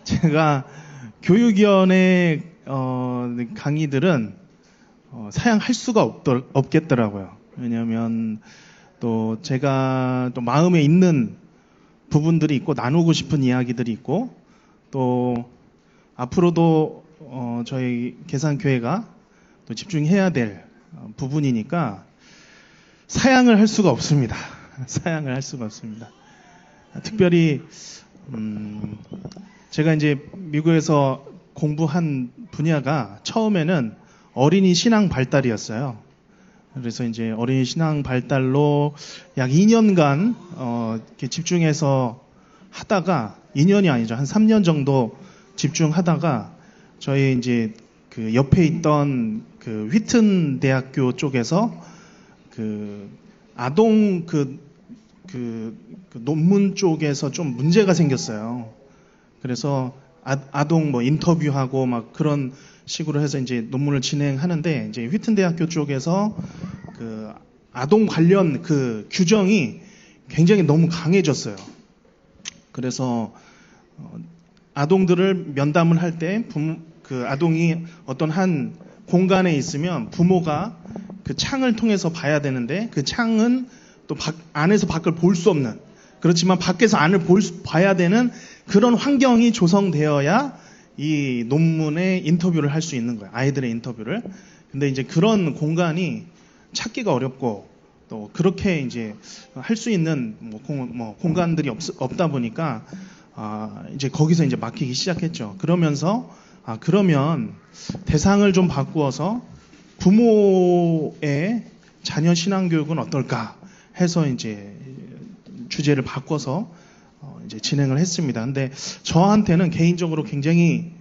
제가 교육위원회 강의들은 사양할 수가 없겠더라고요. 왜냐하면 또 제가 또 마음에 있는 부분들이 있고 나누고 싶은 이야기들이 있고 또 앞으로도 저희 계산교회가 또 집중해야 될 부분이니까 사양을 할 수가 없습니다. 사양을 할 수가 없습니다. 특별히 제가 이제 미국에서 공부한 분야가 처음에는 어린이 신앙 발달이었어요. 그래서 이제 어린이 신앙 발달로 약 2년간 이렇게 집중해서 하다가 2년이 아니죠. 한 3년 정도 집중하다가 저희 이제 그 옆에 있던 그 휘튼 대학교 쪽에서 그 아동 그 논문 쪽에서 좀 문제가 생겼어요. 그래서 아동 뭐 인터뷰하고 막 그런 식으로 해서 이제 논문을 진행하는데 이제 휘튼 대학교 쪽에서 그 아동 관련 그 규정이 굉장히 너무 강해졌어요. 그래서 아동들을 면담을 할 때 그 아동이 어떤 한 공간에 있으면 부모가 그 창을 통해서 봐야 되는데 그 창은 또 안에서 밖을 볼 수 없는, 그렇지만 밖에서 안을 봐야 되는 그런 환경이 조성되어야 이 논문의 인터뷰를 할 수 있는 거예요. 아이들의 인터뷰를. 근데 이제 그런 공간이 찾기가 어렵고 또 그렇게 이제 할 수 있는 공간들이 없다 보니까 이제 거기서 이제 막히기 시작했죠. 그러면서 그러면 대상을 좀 바꾸어서 부모의 자녀 신앙 교육은 어떨까 해서 이제 주제를 바꿔서 이제 진행을 했습니다. 근데 저한테는 개인적으로 굉장히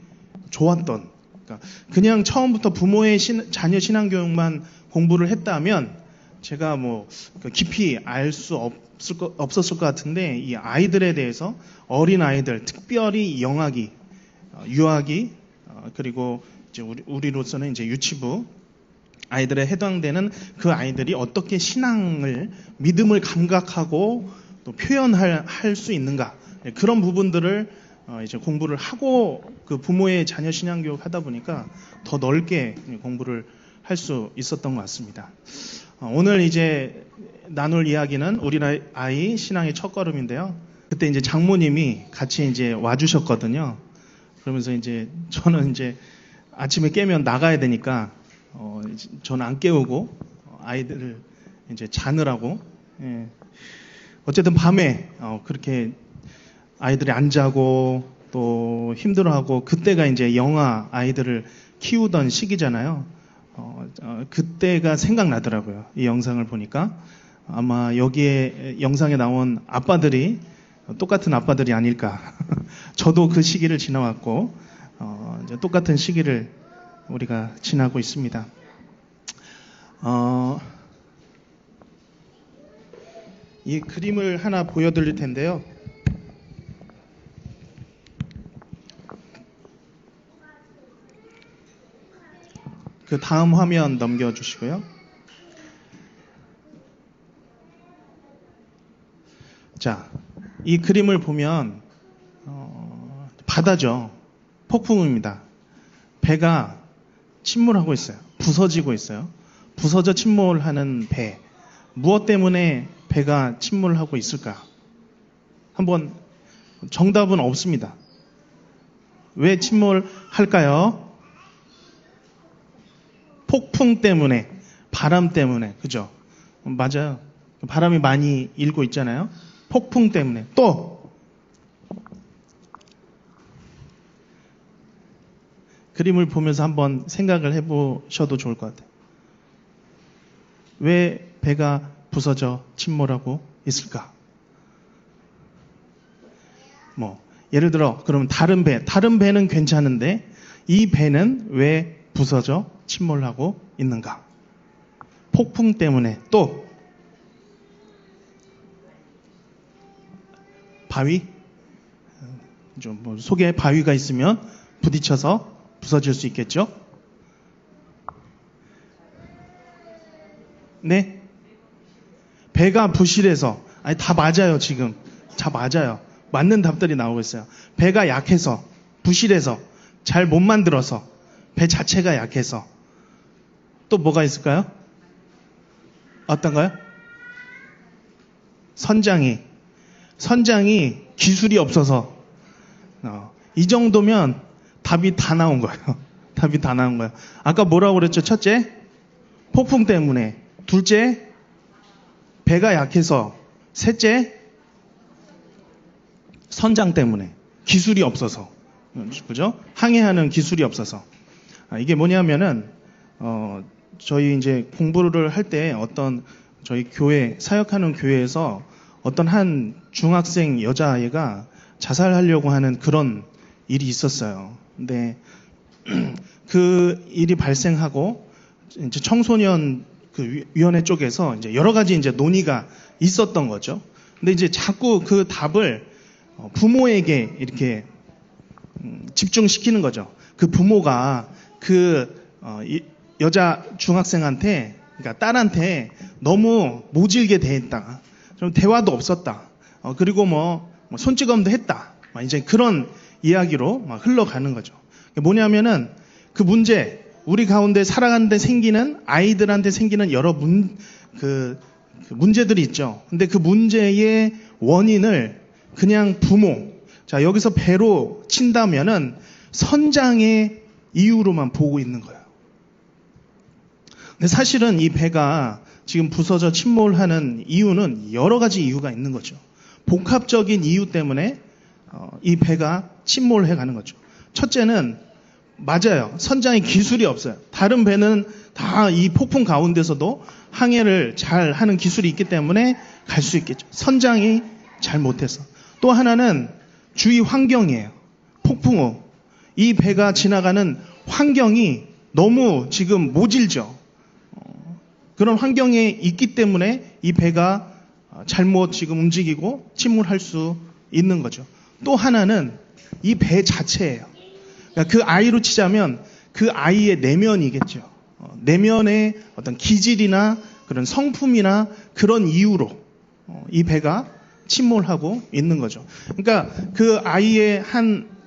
좋았던, 그러니까 그냥 처음부터 부모의 자녀 신앙 교육만 공부를 했다면 제가 뭐 깊이 알 수 없었을 것 같은데 이 아이들에 대해서 어린 아이들, 특별히 영아기, 유아기, 그리고 이제 우리로서는 이제 유치부 아이들에 해당되는 그 아이들이 어떻게 신앙을, 믿음을 감각하고 또 표현할 수 있는가, 그런 부분들을 이제 공부를 하고 그 부모의 자녀 신앙 교육 하다 보니까 더 넓게 공부를 할 수 있었던 것 같습니다. 오늘 이제 나눌 이야기는 우리 아이 신앙의 첫걸음인데요. 그때 이제 장모님이 같이 이제 와주셨거든요. 그러면서 이제 저는 이제 아침에 깨면 나가야 되니까 저는 안 깨우고 아이들을 이제 자느라고, 어쨌든 밤에 그렇게 아이들이 안 자고 또 힘들어하고, 그때가 이제 영아 아이들을 키우던 시기잖아요. 그때가 생각나더라고요. 이 영상을 보니까 아마 여기에 영상에 나온 아빠들이 똑같은 아빠들이 아닐까. 저도 그 시기를 지나왔고 이제 똑같은 시기를 우리가 지나고 있습니다. 이 그림을 하나 보여드릴 텐데요. 그 다음 화면 넘겨주시고요. 자, 이 그림을 보면 바다죠. 폭풍입니다. 배가 침몰하고 있어요. 부서지고 있어요. 부서져 침몰하는 배. 무엇 때문에 배가 침몰하고 있을까? 한번 정답은 없습니다. 왜 침몰할까요? 폭풍 때문에, 바람 때문에, 그죠? 맞아요. 바람이 많이 일고 있잖아요. 폭풍 때문에. 또 그림을 보면서 한번 생각을 해보셔도 좋을 것 같아요. 왜 배가 부서져 침몰하고 있을까? 뭐 예를 들어 그러면 다른 배는 괜찮은데 이 배는 왜 부서져 침몰하고 있는가? 폭풍 때문에. 또 바위, 좀 뭐 속에 바위가 있으면 부딪혀서 부서질 수 있겠죠? 네? 배가 부실해서. 아니, 다 맞아요. 지금 다 맞아요. 맞는 답들이 나오고 있어요. 배가 약해서, 부실해서, 잘 못 만들어서, 배 자체가 약해서. 또 뭐가 있을까요? 어떤가요? 선장이 기술이 없어서. 이 정도면 답이 다 나온 거예요. 답이 다 나온 거예요. 아까 뭐라고 그랬죠? 첫째, 폭풍 때문에. 둘째, 배가 약해서. 셋째, 선장 때문에. 기술이 없어서. 그죠? 항해하는 기술이 없어서. 이게 뭐냐면은, 저희 이제 공부를 할 때 어떤 저희 교회, 사역하는 교회에서 어떤 한 중학생 여자아이가 자살하려고 하는 그런 일이 있었어요. 근데 그 일이 발생하고 이제 청소년 그 위원회 쪽에서 이제 여러 가지 이제 논의가 있었던 거죠. 근데 이제 자꾸 그 답을 부모에게 이렇게 집중시키는 거죠. 그 부모가 여자 중학생한테, 그러니까 딸한테 너무 모질게 대했다. 좀 대화도 없었다. 그리고 손찌검도 했다. 이제 그런 이야기로 막 흘러가는 거죠. 뭐냐면은 그 문제, 우리 가운데 살아가는데 생기는, 아이들한테 생기는 여러 그 문제들이 있죠. 근데 그 문제의 원인을 그냥 부모, 자, 여기서 배로 친다면은 선장의 이유로만 보고 있는 거예요. 근데 사실은 이 배가 지금 부서져 침몰하는 이유는 여러 가지 이유가 있는 거죠. 복합적인 이유 때문에 이 배가 침몰해 가는 거죠. 첫째는 맞아요. 선장의 기술이 없어요. 다른 배는 다 이 폭풍 가운데서도 항해를 잘 하는 기술이 있기 때문에 갈 수 있겠죠. 선장이 잘 못해서. 또 하나는 주위 환경이에요. 폭풍 후 이 배가 지나가는 환경이 너무 지금 모질죠. 그런 환경에 있기 때문에 이 배가 잘못 지금 움직이고 침몰할 수 있는 거죠. 또 하나는 이 배 자체예요. 그러니까 그 아이로 치자면 그 아이의 내면이겠죠. 내면의 어떤 기질이나 그런 성품이나 그런 이유로 이 배가 침몰하고 있는 거죠. 그러니까 그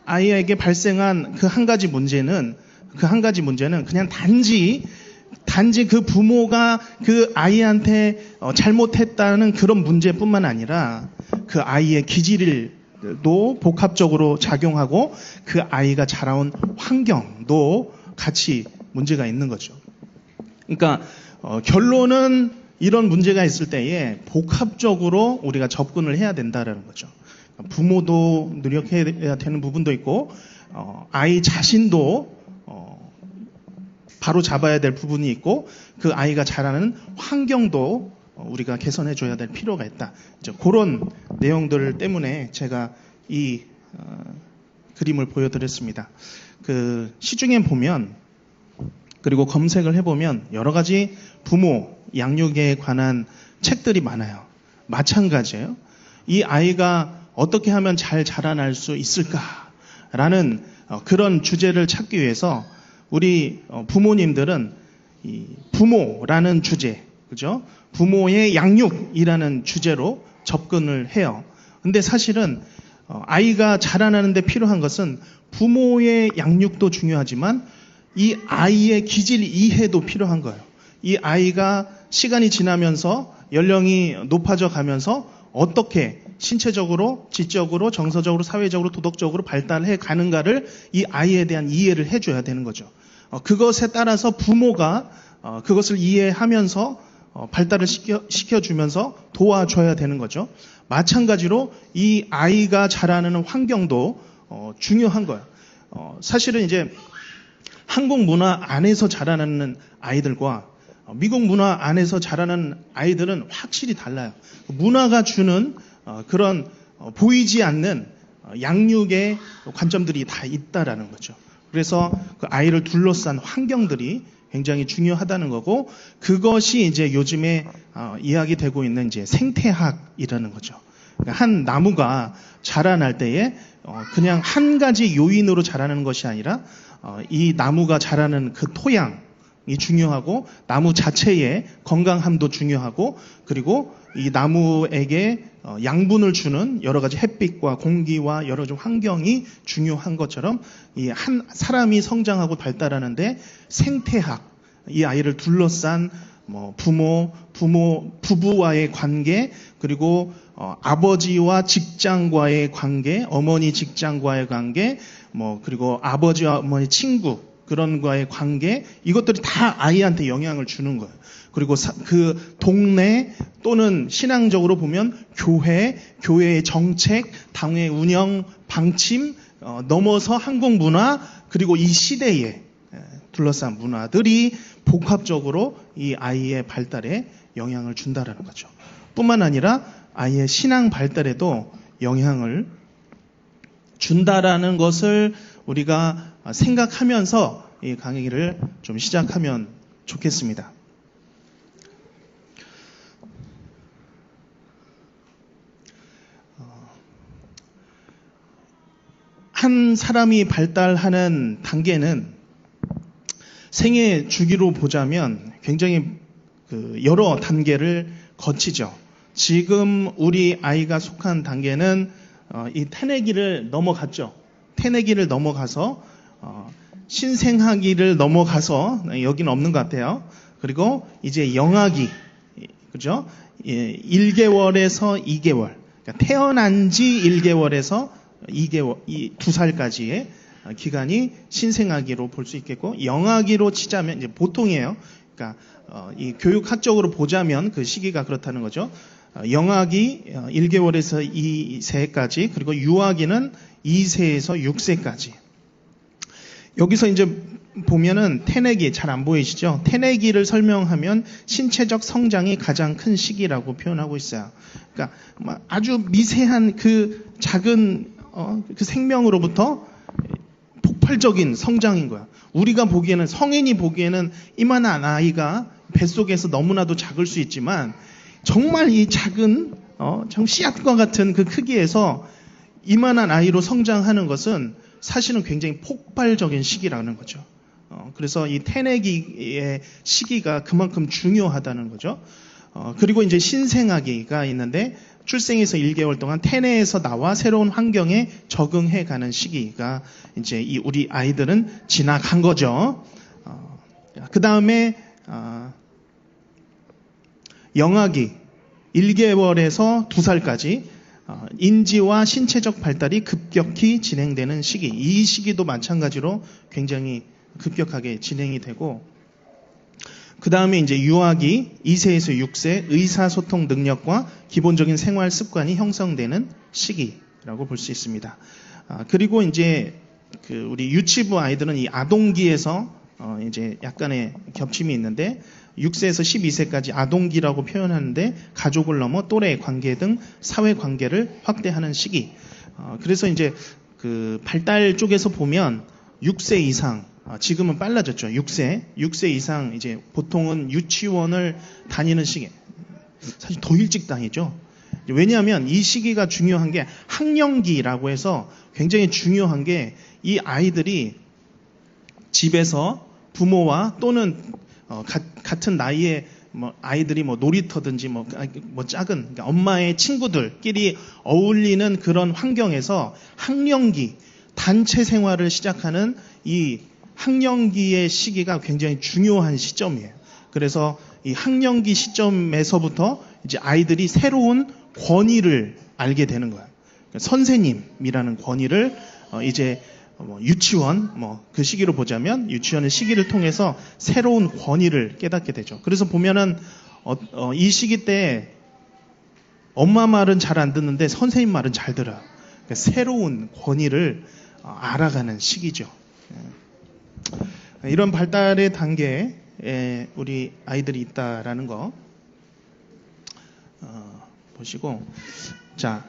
아이에게 발생한 그 한 가지 문제는 그냥 단지 그 부모가 그 아이한테 잘못했다는 그런 문제뿐만 아니라 그 아이의 기질도 복합적으로 작용하고 그 아이가 자라온 환경도 같이 문제가 있는 거죠. 그러니까 결론은 이런 문제가 있을 때에 복합적으로 우리가 접근을 해야 된다라는 거죠. 부모도 노력해야 되는 부분도 있고 아이 자신도 바로 잡아야 될 부분이 있고 그 아이가 자라는 환경도 우리가 개선해 줘야 될 필요가 있다. 이제 그런 내용들 때문에 제가 이 그림을 보여드렸습니다. 그 시중에 보면 그리고 검색을 해보면 여러 가지 부모 양육에 관한 책들이 많아요. 마찬가지예요. 이 아이가 어떻게 하면 잘 자라날 수 있을까라는 그런 주제를 찾기 위해서 우리 부모님들은 이 부모라는 주제, 그죠? 부모의 양육이라는 주제로 접근을 해요. 근데 사실은 아이가 자라나는데 필요한 것은 부모의 양육도 중요하지만 이 아이의 기질 이해도 필요한 거예요. 이 아이가 시간이 지나면서 연령이 높아져 가면서 어떻게 신체적으로, 지적으로, 정서적으로, 사회적으로, 도덕적으로 발달해 가는가를 이 아이에 대한 이해를 해줘야 되는 거죠. 그것에 따라서 부모가 그것을 이해하면서 발달을 시켜주면서 도와줘야 되는 거죠. 마찬가지로 이 아이가 자라는 환경도 중요한 거예요. 사실은 이제 한국 문화 안에서 자라나는 아이들과 미국 문화 안에서 자라는 아이들은 확실히 달라요. 문화가 주는 그런 보이지 않는 양육의 관점들이 다 있다라는 거죠. 그래서 그 아이를 둘러싼 환경들이 굉장히 중요하다는 거고 그것이 이제 요즘에 이야기되고 있는 이제 생태학이라는 거죠. 그러니까 한 나무가 자라날 때에 그냥 한 가지 요인으로 자라는 것이 아니라 이 나무가 자라는 그 토양, 중요하고 나무 자체의 건강함도 중요하고 그리고 이 나무에게 양분을 주는 여러 가지 햇빛과 공기와 여러 가지 환경이 중요한 것처럼 이 한 사람이 성장하고 발달하는데 생태학, 이 아이를 둘러싼 부부와의 관계, 그리고 아버지와 직장과의 관계, 어머니 직장과의 관계, 그리고 아버지와 어머니 친구 그런 과의 관계, 이것들이 다 아이한테 영향을 주는 거예요. 그리고 그 동네 또는 신앙적으로 보면 교회의 정책, 당의 운영, 방침, 넘어서 한국 문화, 그리고 이 시대에 둘러싼 문화들이 복합적으로 이 아이의 발달에 영향을 준다라는 거죠. 뿐만 아니라 아이의 신앙 발달에도 영향을 준다라는 것을 우리가 생각하면서 이 강의를 좀 시작하면 좋겠습니다. 한 사람이 발달하는 단계는 생애 주기로 보자면 굉장히 여러 단계를 거치죠. 지금 우리 아이가 속한 단계는 이 태내기를 넘어갔죠. 태내기를 넘어가서 신생아기를 넘어가서 여기는 없는 것 같아요. 그리고 이제 영아기, 그죠? 1개월에서 2개월, 그러니까 태어난 지 1개월에서 2개월, 2살까지의 기간이 신생아기로 볼 수 있겠고, 영아기로 치자면 이제 보통이에요. 그러니까 이 교육학적으로 보자면 그 시기가 그렇다는 거죠. 영아기 1개월에서 2세까지, 그리고 유아기는 2세에서 6세까지. 여기서 이제 보면은 태내기, 잘 안 보이시죠? 태내기를 설명하면 신체적 성장이 가장 큰 시기라고 표현하고 있어요. 그러니까 아주 미세한 그 작은 그 생명으로부터 폭발적인 성장인 거야. 우리가 보기에는, 성인이 보기에는 이만한 아이가 뱃속에서 너무나도 작을 수 있지만 정말 이 작은 참 씨앗과 같은 그 크기에서 이만한 아이로 성장하는 것은 사실은 굉장히 폭발적인 시기라는 거죠. 그래서 이 태내기의 시기가 그만큼 중요하다는 거죠. 그리고 이제 신생아기가 있는데 출생에서 1개월 동안 태내에서 나와 새로운 환경에 적응해가는 시기가 이제 이 우리 아이들은 지나간 거죠. 그 다음에 영아기 1개월에서 2살까지 인지와 신체적 발달이 급격히 진행되는 시기, 이 시기도 마찬가지로 굉장히 급격하게 진행이 되고, 그 다음에 이제 유아기 2세에서 6세 의사소통 능력과 기본적인 생활 습관이 형성되는 시기라고 볼 수 있습니다. 그리고 이제 우리 유치부 아이들은 이 아동기에서 이제 약간의 겹침이 있는데 6세에서 12세까지 아동기라고 표현하는데 가족을 넘어 또래 관계 등 사회 관계를 확대하는 시기. 그래서 이제 그 발달 쪽에서 보면 6세 이상, 지금은 빨라졌죠. 6세 이상 이제 보통은 유치원을 다니는 시기. 사실 더 일찍 다니죠. 왜냐하면 이 시기가 중요한 게 학령기라고 해서 굉장히 중요한 게 이 아이들이 집에서 부모와 또는 같은 나이의 아이들이 놀이터든지 작은, 그러니까 엄마의 친구들끼리 어울리는 그런 환경에서 학령기, 단체 생활을 시작하는 이 학령기의 시기가 굉장히 중요한 시점이에요. 그래서 이 학령기 시점에서부터 이제 아이들이 새로운 권위를 알게 되는 거예요. 선생님이라는 권위를 이제 유치원, 그 시기로 보자면 유치원의 시기를 통해서 새로운 권위를 깨닫게 되죠. 그래서 보면은 이 시기 때 엄마 말은 잘 안 듣는데 선생님 말은 잘 들어요. 그러니까 새로운 권위를 알아가는 시기죠. 이런 발달의 단계에 우리 아이들이 있다라는 거 보시고, 자,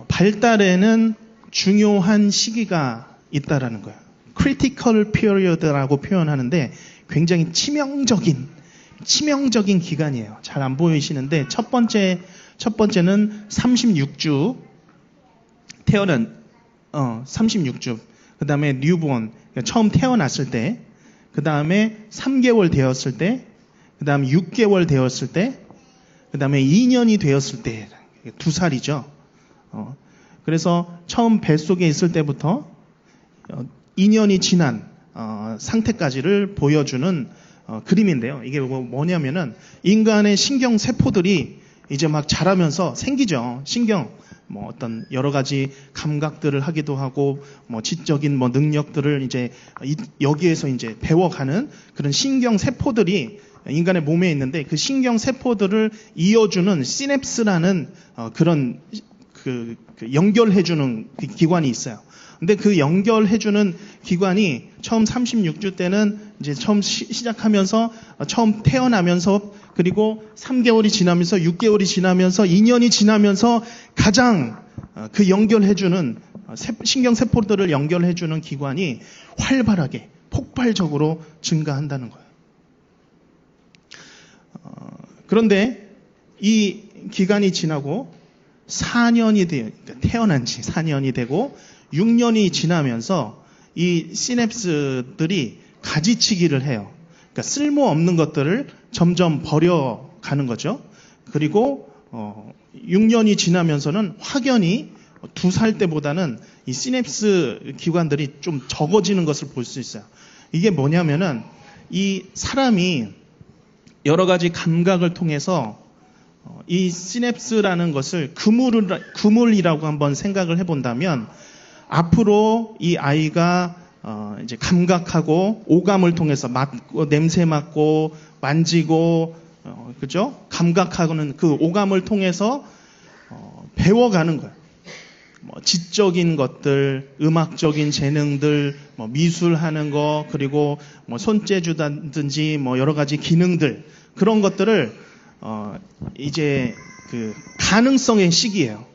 발달에는 중요한 시기가 있다라는 거예요. critical period라고 표현하는데 굉장히 치명적인 기간이에요. 잘 안 보이시는데 첫 번째는 36주 태어난 36주. 그다음에 뉴본, 처음 태어났을 때, 그 다음에 3개월 되었을 때, 그 다음에 6개월 되었을 때, 그 다음에 2년이 되었을 때, 2살이죠. 그래서 처음 뱃속에 있을 때부터 2년이 지난 상태까지를 보여주는 그림인데요. 이게 뭐냐면은 인간의 신경 세포들이 이제 막 자라면서 생기죠. 신경, 뭐 어떤 여러 가지 감각들을 하기도 하고, 뭐 지적인 뭐 능력들을 이제 여기에서 이제 배워가는 그런 신경 세포들이 인간의 몸에 있는데, 그 신경 세포들을 이어주는 시냅스라는 그런 그 연결해주는 기관이 있어요. 근데 그 연결해주는 기관이 처음 36주 때는 이제 처음 시작하면서, 처음 태어나면서, 그리고 3개월이 지나면서, 6개월이 지나면서, 2년이 지나면서 가장 그 연결해주는 신경세포들을 연결해주는 기관이 활발하게, 폭발적으로 증가한다는 거예요. 그런데 이 기간이 지나고 4년이 돼요. 그러니까 태어난 지 4년이 되고 6년이 지나면서 이 시냅스들이 가지치기를 해요. 그러니까 쓸모없는 것들을 점점 버려가는 거죠. 그리고 6년이 지나면서는 확연히 2살 때보다는 이 시냅스 기관들이 좀 적어지는 것을 볼 수 있어요. 이게 뭐냐면은 이 사람이 여러 가지 감각을 통해서 이 시냅스라는 것을 그물이라고 한번 생각을 해본다면, 앞으로 이 아이가 이제 감각하고 오감을 통해서 맡고, 냄새 맡고, 만지고, 그죠? 감각하고는 그 오감을 통해서 배워가는 거예요. 뭐 지적인 것들, 음악적인 재능들, 뭐 미술하는 거, 그리고 뭐 손재주라든지 뭐 여러 가지 기능들, 그런 것들을 이제 그 가능성의 시기예요.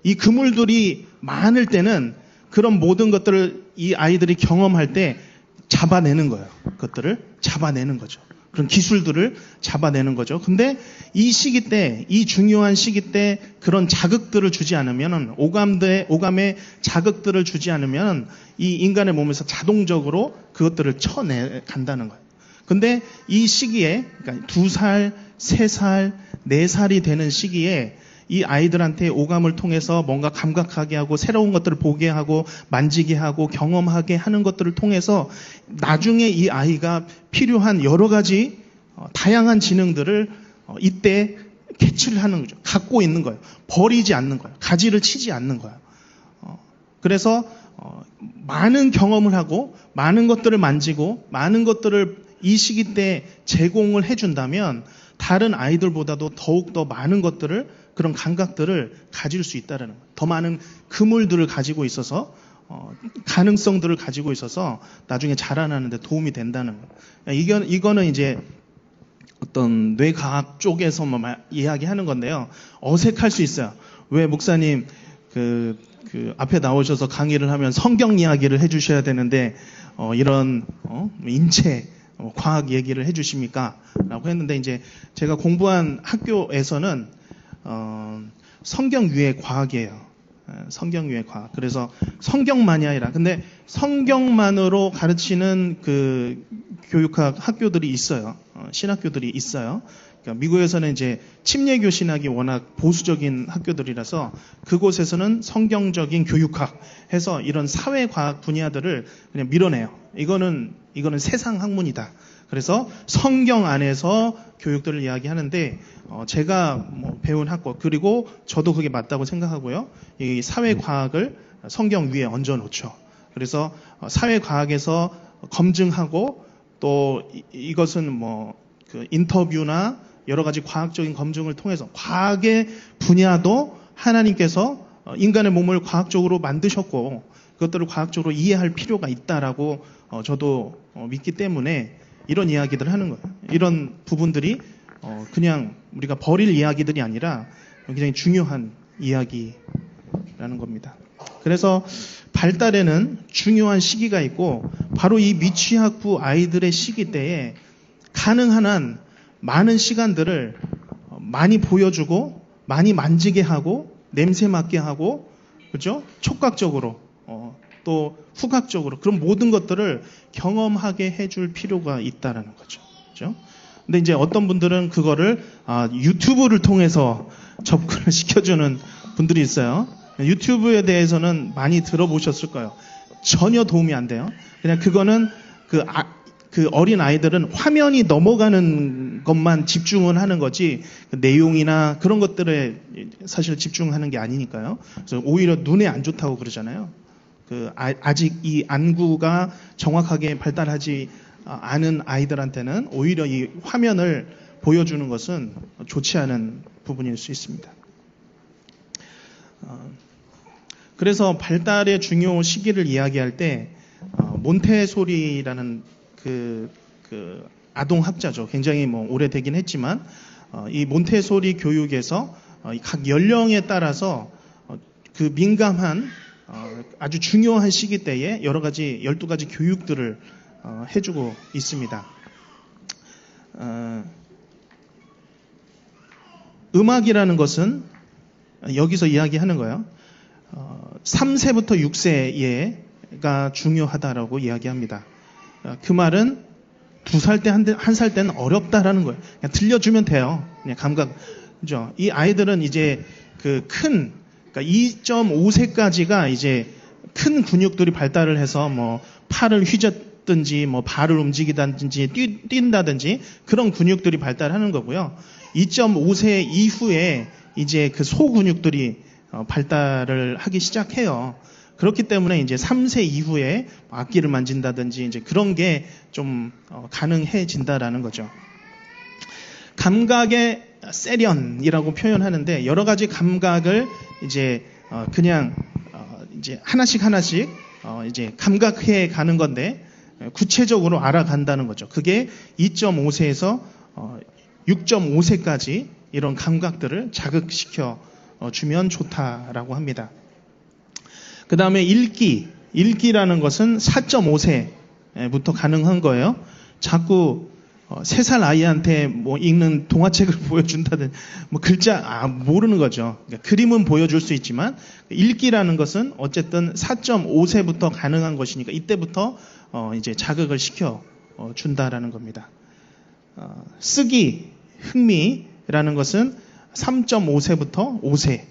이 그물들이 많을 때는 그런 모든 것들을 이 아이들이 경험할 때 잡아내는 거예요. 그것들을 잡아내는 거죠. 그런 기술들을 잡아내는 거죠. 근데 이 시기 때, 이 중요한 시기 때 그런 자극들을 주지 않으면, 오감의 자극들을 주지 않으면 이 인간의 몸에서 자동적으로 그것들을 쳐내간다는 거예요. 근데 이 시기에, 그러니까 2살, 3살, 4살이 되는 시기에 이 아이들한테 오감을 통해서 뭔가 감각하게 하고, 새로운 것들을 보게 하고, 만지게 하고, 경험하게 하는 것들을 통해서 나중에 이 아이가 필요한 여러 가지 다양한 지능들을 이때 캐치를 하는 거죠. 갖고 있는 거예요. 버리지 않는 거예요. 가지를 치지 않는 거예요. 그래서 많은 경험을 하고, 많은 것들을 만지고, 많은 것들을 이 시기 때 제공을 해준다면 다른 아이들보다도 더욱더 많은 것들을, 그런 감각들을 가질 수 있다는 거예요. 더 많은 그물들을 가지고 있어서, 가능성들을 가지고 있어서 나중에 자라나는 데 도움이 된다는 거예요. 이거는 이제 어떤 뇌과학 쪽에서 이야기하는 건데요. 어색할 수 있어요. 왜 목사님 그 앞에 나오셔서 강의를 하면 성경 이야기를 해주셔야 되는데 이런 인체 과학 얘기를 해주십니까? 라고 했는데, 이제 제가 공부한 학교에서는 성경 위의 과학이에요. 성경 위의 과학. 그래서 성경만이 아니라, 근데 성경만으로 가르치는 그 교육학 학교들이 있어요. 신학교들이 있어요. 그러니까 미국에서는 이제 침례교 신학이 워낙 보수적인 학교들이라서 그곳에서는 성경적인 교육학 해서 이런 사회과학 분야들을 그냥 밀어내요. 이거는 세상 학문이다. 그래서 성경 안에서 교육들을 이야기하는데, 제가 배운 학과, 그리고 저도 그게 맞다고 생각하고요. 이 사회과학을 성경 위에 얹어놓죠. 그래서 사회과학에서 검증하고, 또 이것은 그 인터뷰나 여러 가지 과학적인 검증을 통해서, 과학의 분야도 하나님께서 인간의 몸을 과학적으로 만드셨고 그것들을 과학적으로 이해할 필요가 있다라고 저도 믿기 때문에 이런 이야기들을 하는 거예요. 이런 부분들이 그냥 우리가 버릴 이야기들이 아니라 굉장히 중요한 이야기라는 겁니다. 그래서 발달에는 중요한 시기가 있고, 바로 이 미취학부 아이들의 시기 때에 가능한 한 많은 시간들을 많이 보여주고, 많이 만지게 하고, 냄새 맡게 하고, 그죠? 촉각적으로 또 후각적으로 그런 모든 것들을 경험하게 해줄 필요가 있다라는 거죠. 그렇죠? 근데 이제 어떤 분들은 그거를 유튜브를 통해서 접근을 시켜주는 분들이 있어요. 유튜브에 대해서는 많이 들어보셨을 거예요. 전혀 도움이 안 돼요. 그냥 그거는 그 어린 아이들은 화면이 넘어가는 것만 집중을 하는 거지 그 내용이나 그런 것들에 사실 집중하는 게 아니니까요. 그래서 오히려 눈에 안 좋다고 그러잖아요. 아직 이 안구가 정확하게 발달하지 않은 아이들한테는 오히려 이 화면을 보여주는 것은 좋지 않은 부분일 수 있습니다. 그래서 발달의 중요 시기를 이야기할 때 몬테소리라는 그 아동학자죠. 굉장히 오래되긴 했지만 이 몬테소리 교육에서 각 연령에 따라서 그 민감한 아주 중요한 시기 때에 여러 가지 12가지 교육들을 해주고 있습니다. 음악이라는 것은 여기서 이야기하는 거예요. 3세부터 6세가 중요하다라고 이야기합니다. 그 말은 2살 때, 1살 때는 어렵다라는 거예요. 그냥 들려주면 돼요. 그냥 감각. 그죠? 이 아이들은 이제 그러니까 2.5세까지가 이제 큰 근육들이 발달을 해서 팔을 휘젓든지 발을 움직이다든지 뛴다든지 그런 근육들이 발달하는 거고요. 2.5세 이후에 이제 그 소 근육들이 발달을 하기 시작해요. 그렇기 때문에 이제 3세 이후에 악기를 만진다든지 이제 그런 게 좀 가능해진다라는 거죠. 감각의 세련이라고 표현하는데 여러 가지 감각을 이제 그냥 이제 하나씩 이제 감각해 가는 건데 구체적으로 알아간다는 거죠. 그게 2.5세에서 6.5세까지 이런 감각들을 자극시켜 주면 좋다라고 합니다. 그 다음에 읽기라는 것은 4.5세부터 가능한 거예요. 자꾸 3살 아이한테 읽는 동화책을 보여준다든 글자 모르는 거죠. 그러니까 그림은 보여줄 수 있지만 읽기라는 것은 어쨌든 4.5세부터 가능한 것이니까 이때부터 이제 자극을 시켜 준다라는 겁니다. 쓰기, 흥미라는 것은 3.5세부터 5세.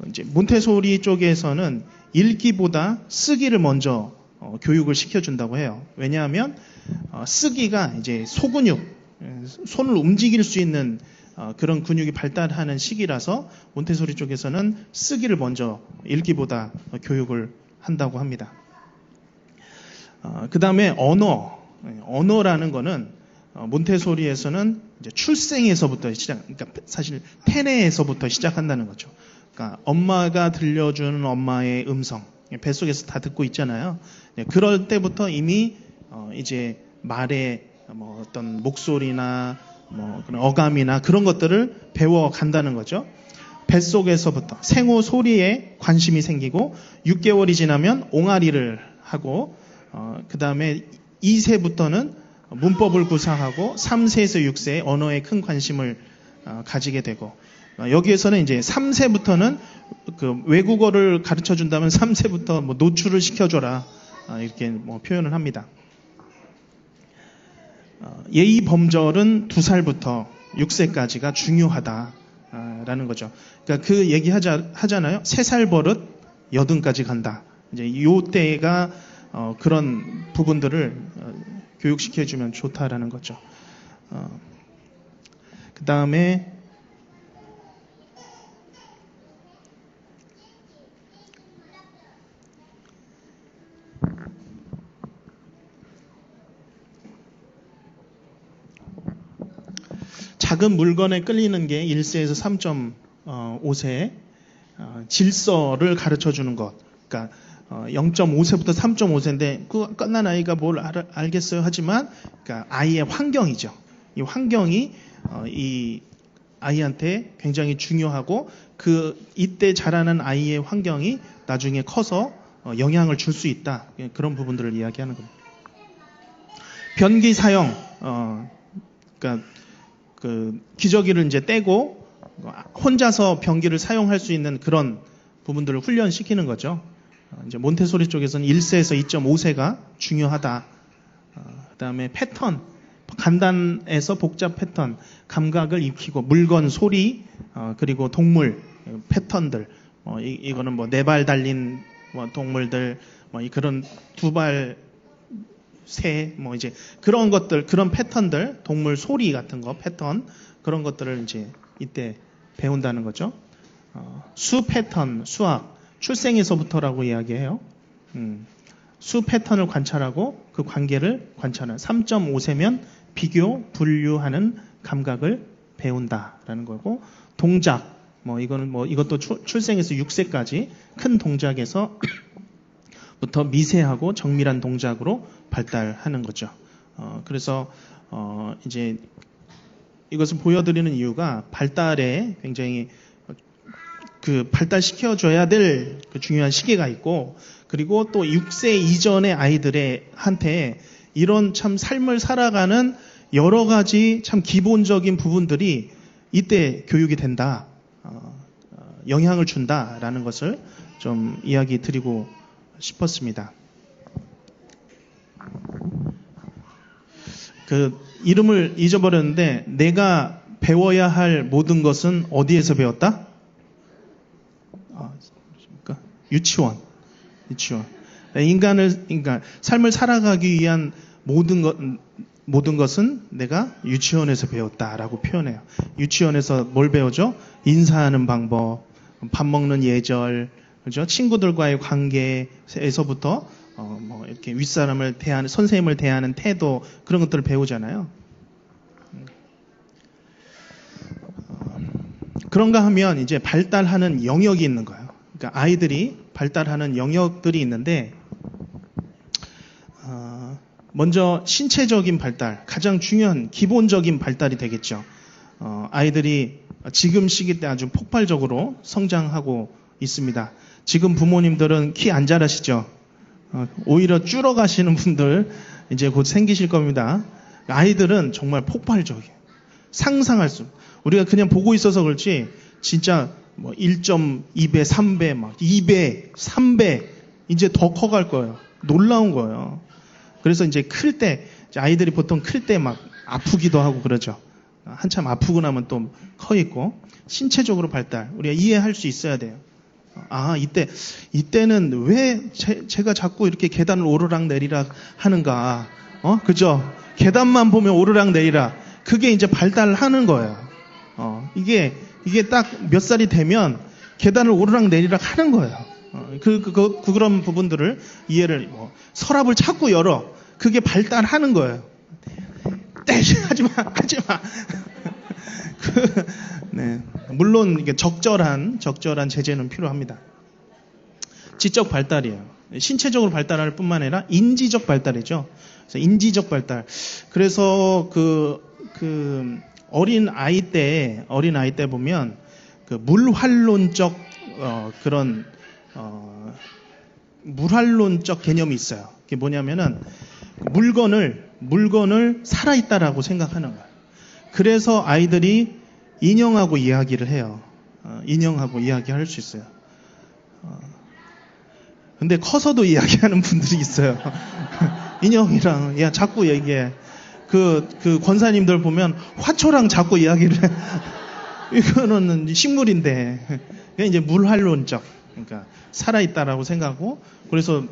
이제 몬테소리 쪽에서는 읽기보다 쓰기를 먼저 교육을 시켜준다고 해요. 왜냐하면 쓰기가 이제 소근육, 손을 움직일 수 있는 그런 근육이 발달하는 시기라서 몬테소리 쪽에서는 쓰기를 먼저 읽기보다 교육을 한다고 합니다. 그 다음에 언어라는 거는 몬테소리에서는 이제 출생에서부터 그러니까 사실 태내에서부터 시작한다는 거죠. 그러니까 엄마가 들려주는 엄마의 음성, 뱃속에서 다 듣고 있잖아요. 그럴 때부터 이미 이제 말의 어떤 목소리나 그런 어감이나 그런 것들을 배워 간다는 거죠. 뱃속에서부터 생후 소리에 관심이 생기고 6개월이 지나면 옹알이를 하고 그 다음에 2세부터는 문법을 구사하고 3세에서 6세에 언어에 큰 관심을 가지게 되고 여기에서는 이제 3세부터는 그 외국어를 가르쳐 준다면 3세부터 노출을 시켜줘라 이렇게 표현을 합니다. 예의 범절은 2살부터 6세까지가 중요하다라는 거죠. 그러니까 그 얘기 하잖아요. 3살 버릇 80까지 간다. 이제 요 때가 그런 부분들을 교육시켜주면 좋다라는 거죠. 그 다음에 작은 물건에 끌리는 게 1세에서 3.5세 질서를 가르쳐주는 것. 그러니까 0.5세부터 3.5세인데 그 끝난 아이가 뭘 알겠어요 하지만 그러니까 아이의 환경이죠. 이 환경이 이 아이한테 굉장히 중요하고 이때 자라는 아이의 환경이 나중에 커서 영향을 줄 수 있다. 그런 부분들을 이야기하는 겁니다. 변기 사용, 그러니까 그 기저귀를 이제 떼고 혼자서 변기를 사용할 수 있는 그런 부분들을 훈련시키는 거죠. 이제 몬테소리 쪽에서는 1세에서 2.5세가 중요하다. 그다음에 패턴, 간단해서 복잡 패턴, 감각을 익히고 물건, 소리, 그리고 동물 패턴들. 이거는 뭐 4발 달린 동물들, 그런 2발 새, 이제 그런 것들, 그런 패턴들, 동물 소리 같은 거 패턴, 그런 것들을 이제 이때 배운다는 거죠. 수 패턴, 수학, 출생에서부터라고 이야기해요. 수 패턴을 관찰하고 그 관계를 관찰하는 3.5세면 비교, 분류하는 감각을 배운다라는 거고, 동작, 이것도 출생에서 6세까지 큰 동작에서 부터 미세하고 정밀한 동작으로 발달하는 거죠. 그래서 이제 이것을 보여드리는 이유가 발달에 굉장히 발달시켜줘야 될 그 중요한 시기가 있고, 그리고 또 6세 이전의 아이들한테 이런 참 삶을 살아가는 여러 가지 참 기본적인 부분들이 이때 교육이 된다, 영향을 준다라는 것을 좀 이야기 드리고 싶었습니다. 그 이름을 잊어버렸는데, 내가 배워야 할 모든 것은 어디에서 배웠다? 유치원. 삶을 살아가기 위한 모든 것은 내가 유치원에서 배웠다라고 표현해요. 유치원에서 뭘 배우죠? 인사하는 방법, 밥 먹는 예절, 그죠? 친구들과의 관계에서부터 이렇게 윗사람을 대하는, 선생님을 대하는 태도, 그런 것들을 배우잖아요. 그런가 하면 이제 발달하는 영역이 있는 거예요. 그러니까 아이들이 발달하는 영역들이 있는데, 먼저 신체적인 발달, 가장 중요한 기본적인 발달이 되겠죠. 아이들이 지금 시기 때 아주 폭발적으로 성장하고 있습니다. 지금 부모님들은 키 안 자라시죠? 오히려 줄어가시는 분들 이제 곧 생기실 겁니다. 아이들은 정말 폭발적이에요. 상상할 수, 우리가 그냥 보고 있어서 그렇지, 진짜 1.2배, 3배, 2배, 3배, 이제 더 커갈 거예요. 놀라운 거예요. 그래서 이제 클 때, 아이들이 보통 클 때 막 아프기도 하고 그러죠. 한참 아프고 나면 또 커 있고, 신체적으로 발달, 우리가 이해할 수 있어야 돼요. 이때는 왜 제가 자꾸 이렇게 계단을 오르락 내리락 하는가? 그죠? 계단만 보면 오르락 내리락. 그게 이제 발달하는 거예요. 이게 딱 몇 살이 되면 계단을 오르락 내리락 하는 거예요. 그런 부분들을 이해를, 서랍을 자꾸 열어. 그게 발달하는 거예요. 하지 마. 네. 물론 이게 적절한 제재는 필요합니다. 지적 발달이에요. 신체적으로 발달할 뿐만 아니라 인지적 발달이죠. 그래서 인지적 발달. 그래서 어린 아이 때 보면 그 물활론적 물활론적 개념이 있어요. 그게 뭐냐면은 물건을 살아있다라고 생각하는 거예요. 그래서 아이들이 인형하고 이야기를 해요. 인형하고 이야기할 수 있어요. 근데 커서도 이야기하는 분들이 있어요. 인형이랑 자꾸 얘기해. 그 권사님들 보면 화초랑 자꾸 이야기를 해. 이거는 식물인데, 그게 이제 물활론적, 그러니까 살아있다라고 생각하고, 그래서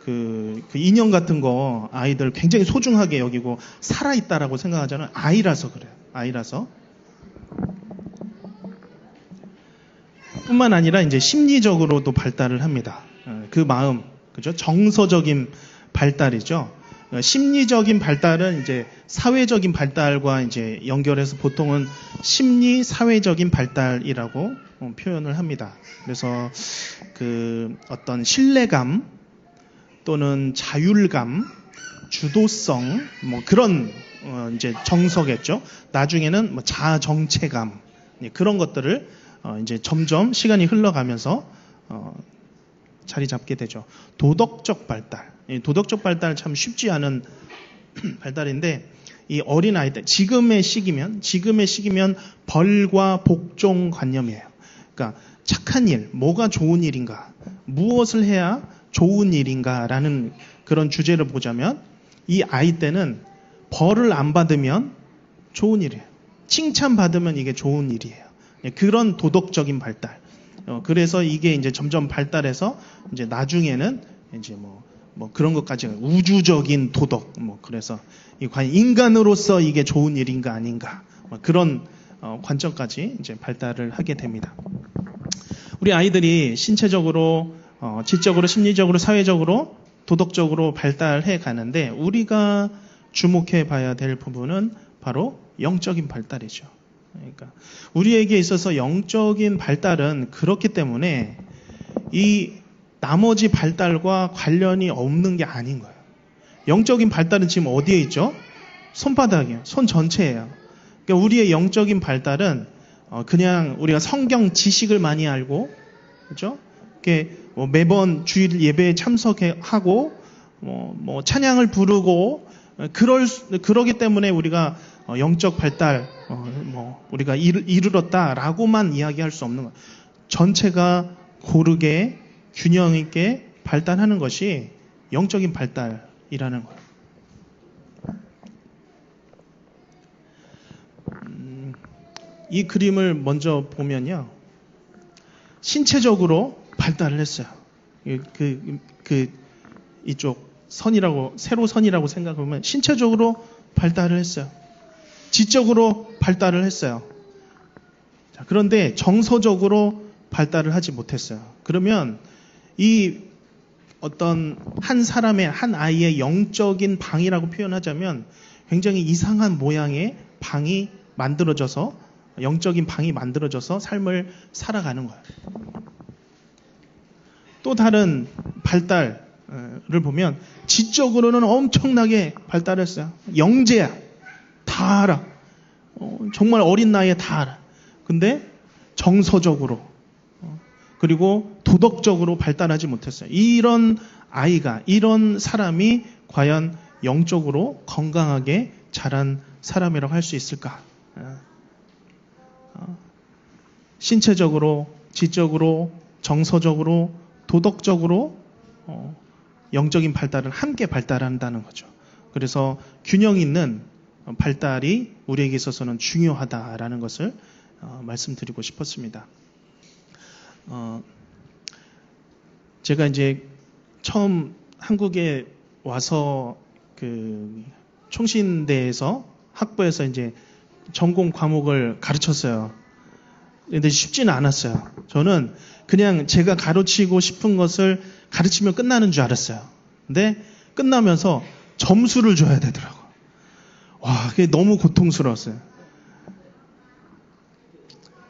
그 인형 같은 거 아이들 굉장히 소중하게 여기고 살아있다라고 생각하잖아요. 아이라서 그래요. 아이라서. 뿐만 아니라 이제 심리적으로도 발달을 합니다. 그 마음, 그죠? 정서적인 발달이죠. 심리적인 발달은 이제 사회적인 발달과 이제 연결해서 보통은 심리 사회적인 발달이라고 표현을 합니다. 그래서 어떤 신뢰감 또는 자율감, 주도성, 그런 이제 정서겠죠. 나중에는 자아 정체감, 그런 것들을 이제 점점 시간이 흘러가면서 자리 잡게 되죠. 도덕적 발달. 도덕적 발달 참 쉽지 않은 발달인데, 이 어린 아이 때 지금의 시기면 벌과 복종 관념이에요. 그러니까 착한 일, 뭐가 좋은 일인가, 무엇을 해야 좋은 일인가라는 그런 주제를 보자면 이 아이 때는 벌을 안 받으면 좋은 일이에요. 칭찬받으면 이게 좋은 일이에요. 그런 도덕적인 발달. 그래서 이게 이제 점점 발달해서 이제 나중에는 이제 뭐 그런 것까지 우주적인 도덕, 그래서 과연 인간으로서 이게 좋은 일인가 아닌가, 그런 관점까지 이제 발달을 하게 됩니다. 우리 아이들이 신체적으로, 지적으로, 심리적으로, 사회적으로, 도덕적으로 발달해 가는데 우리가 주목해 봐야 될 부분은 바로 영적인 발달이죠. 그러니까 우리에게 있어서 영적인 발달은 그렇기 때문에 이 나머지 발달과 관련이 없는 게 아닌 거예요. 영적인 발달은 지금 어디에 있죠? 손바닥이에요. 손 전체예요. 그러니까 우리의 영적인 발달은 그냥 우리가 성경 지식을 많이 알고, 그렇죠? 매번 주일 예배에 참석하고, 찬양을 부르고, 그러기 때문에 우리가 영적 발달, 우리가 이르렀다라고만 이야기할 수 없는 거예요. 전체가 고르게 균형 있게 발달하는 것이 영적인 발달이라는 거예요. 이 그림을 먼저 보면요, 신체적으로 발달을 했어요. 이쪽 선이라고, 세로선이라고 생각하면 신체적으로 발달을 했어요. 지적으로 발달을 했어요. 자, 그런데 정서적으로 발달을 하지 못했어요. 그러면 이 어떤 한 사람의, 한 아이의 영적인 방이라고 표현하자면 굉장히 이상한 모양의 방이 만들어져서, 영적인 방이 만들어져서 삶을 살아가는 거예요. 또 다른 발달을 보면 지적으로는 엄청나게 발달했어요. 영재야. 다 알아. 정말 어린 나이에 다 알아. 근데 정서적으로 그리고 도덕적으로 발달하지 못했어요. 이런 아이가, 이런 사람이 과연 영적으로 건강하게 자란 사람이라고 할 수 있을까? 신체적으로, 지적으로, 정서적으로, 도덕적으로 영적인 발달을 함께 발달한다는 거죠. 그래서 균형 있는 발달이 우리에게 있어서는 중요하다라는 것을 말씀드리고 싶었습니다. 제가 이제 처음 한국에 와서 총신대에서 학부에서 이제 전공 과목을 가르쳤어요. 근데 쉽지는 않았어요. 저는 그냥 제가 가르치고 싶은 것을 가르치면 끝나는 줄 알았어요. 근데 끝나면서 점수를 줘야 되더라고요. 와, 그게 너무 고통스러웠어요.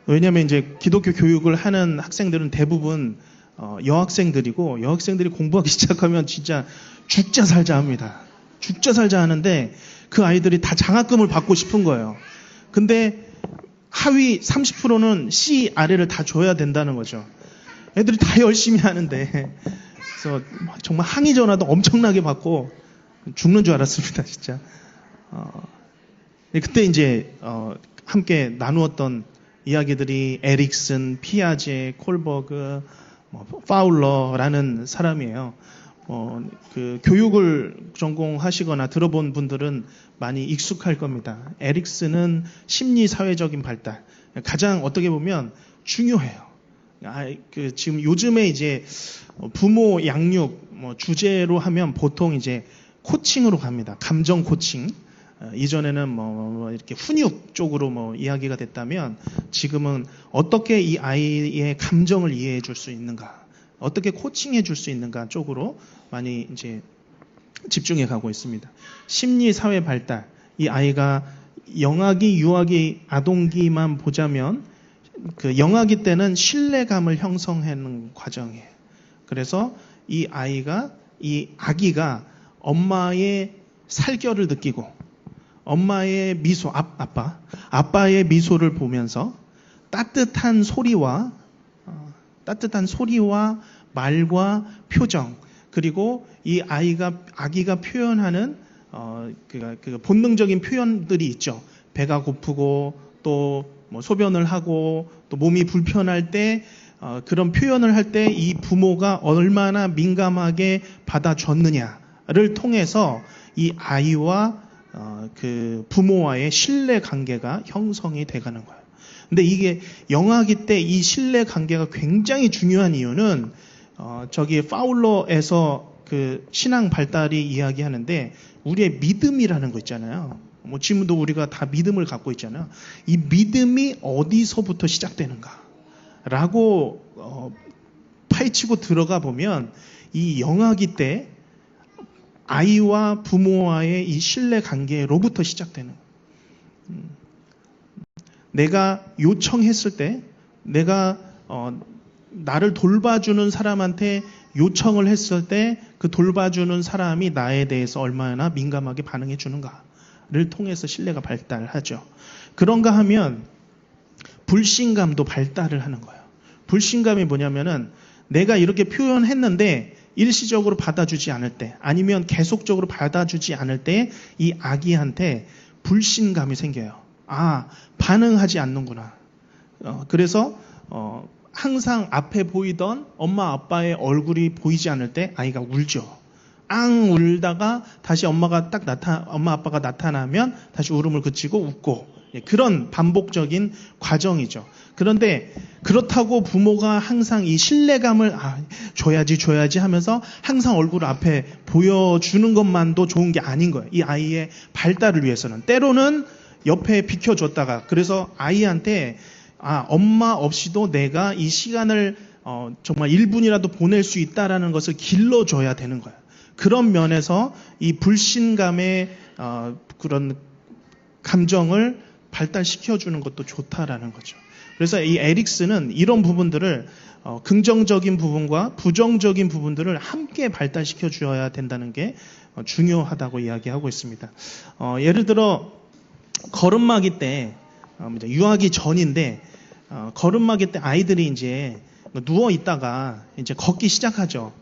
왜냐하면 이제 기독교 교육을 하는 학생들은 대부분 여학생들이고, 여학생들이 공부하기 시작하면 진짜 죽자 살자 합니다. 죽자 살자 하는데 그 아이들이 다 장학금을 받고 싶은 거예요. 근데 하위 30%는 C 아래를 다 줘야 된다는 거죠. 애들이 다 열심히 하는데, 그래서 정말 항의 전화도 엄청나게 받고 죽는 줄 알았습니다, 진짜. 그때 이제 함께 나누었던 이야기들이 에릭슨, 피아제, 콜버그, 파울러라는 사람이에요. 교육을 전공하시거나 들어본 분들은 많이 익숙할 겁니다. 에릭슨은 심리사회적인 발달, 가장 어떻게 보면 중요해요. 지금 요즘에 이제 부모 양육 주제로 하면 보통 이제 코칭으로 갑니다. 감정 코칭. 이전에는 이렇게 훈육 쪽으로 이야기가 됐다면 지금은 어떻게 이 아이의 감정을 이해해 줄 수 있는가, 어떻게 코칭해 줄 수 있는가 쪽으로 많이 이제 집중해 가고 있습니다. 심리 사회 발달, 이 아이가 영아기, 유아기, 아동기만 보자면 영아기 때는 신뢰감을 형성하는 과정이에요. 그래서 이 아기가 엄마의 살결을 느끼고 엄마의 미소, 아빠의 미소를 보면서 따뜻한 소리와 말과 표정, 그리고 이 아기가 표현하는 그 본능적인 표현들이 있죠. 배가 고프고 또 소변을 하고 또 몸이 불편할 때 그런 표현을 할 때 이 부모가 얼마나 민감하게 받아줬느냐를 통해서 이 아이와 그 부모와의 신뢰 관계가 형성이 돼가는 거예요. 근데 이게 영아기 때 이 신뢰 관계가 굉장히 중요한 이유는 저기 파울러에서 그 신앙 발달이 이야기하는데 우리의 믿음이라는 거 있잖아요. 뭐 지금도 우리가 다 믿음을 갖고 있잖아요. 이 믿음이 어디서부터 시작되는가라고 파헤치고 들어가 보면 이 영아기 때 아이와 부모와의 이 신뢰 관계로부터 시작되는 거예요. 내가 요청했을 때 내가 나를 돌봐주는 사람한테 요청을 했을 때 그 돌봐주는 사람이 나에 대해서 얼마나 민감하게 반응해 주는가를 통해서 신뢰가 발달하죠. 그런가 하면 불신감도 발달을 하는 거예요. 불신감이 뭐냐면은 내가 이렇게 표현했는데 일시적으로 받아주지 않을 때 아니면 계속적으로 받아주지 않을 때 이 아기한테 불신감이 생겨요. 반응하지 않는구나. 그래서 항상 앞에 보이던 엄마 아빠의 얼굴이 보이지 않을 때 아이가 울죠. 울다가 다시 엄마 아빠가 나타나면 다시 울음을 그치고 웃고, 그런 반복적인 과정이죠. 그런데 그렇다고 부모가 항상 이 신뢰감을 줘야지 하면서 항상 얼굴 앞에 보여주는 것만도 좋은 게 아닌 거예요. 이 아이의 발달을 위해서는 때로는 옆에 비켜줬다가, 그래서 아이한테 엄마 없이도 내가 이 시간을 정말 1분이라도 보낼 수 있다라는 것을 길러줘야 되는 거예요. 그런 면에서 이 불신감의 그런 감정을 발달시켜주는 것도 좋다라는 거죠. 그래서 이 에릭슨은 이런 부분들을 긍정적인 부분과 부정적인 부분들을 함께 발달시켜 주어야 된다는 게 중요하다고 이야기하고 있습니다. 예를 들어 걸음마기 때 유아기 전인데 걸음마기 때 아이들이 이제 누워 있다가 이제 걷기 시작하죠.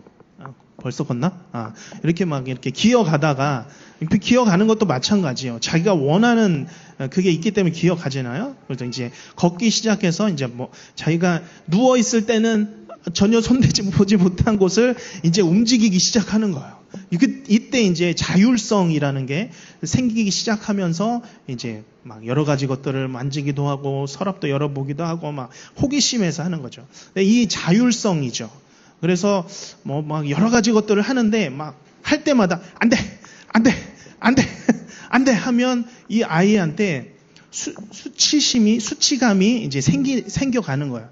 벌써 걷나? 이렇게 이렇게 기어가다가, 기어가는 것도 마찬가지예요. 자기가 원하는 그게 있기 때문에 기어가잖아요. 그래서 이제 걷기 시작해서 이제 자기가 누워 있을 때는 전혀 손대지 보지 못한 곳을 이제 움직이기 시작하는 거예요. 이때 이제 자율성이라는 게 생기기 시작하면서 이제 여러 가지 것들을 만지기도 하고 서랍도 열어보기도 하고 호기심에서 하는 거죠. 이 자율성이죠. 그래서 여러 가지 것들을 하는데 할 때마다 안 돼 하면 이 아이한테 수치감이 이제 생겨가는 거예요.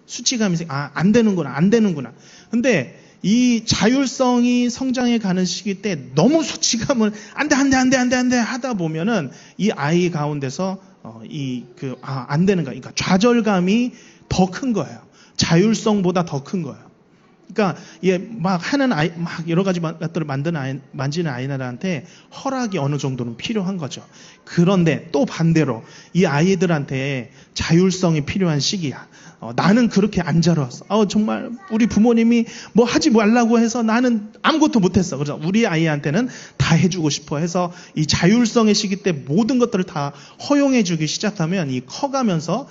수치감이 안 되는구나. 근데 이 자율성이 성장해 가는 시기 때 너무 수치감을 안 돼 하다 보면은 이 아이 가운데서 안 되는 거야. 그러니까 좌절감이 더 큰 거예요. 자율성보다 더 큰 거예요. 그러니까 하는 아이, 여러 가지 것들을 만지는 아이들한테 허락이 어느 정도는 필요한 거죠. 그런데 또 반대로 이 아이들한테 자율성이 필요한 시기야. 나는 그렇게 안 자랐어. 정말 우리 부모님이 하지 말라고 해서 나는 아무것도 못했어. 그래서 우리 아이한테는 다 해주고 싶어 해서 이 자율성의 시기 때 모든 것들을 다 허용해주기 시작하면 이 커가면서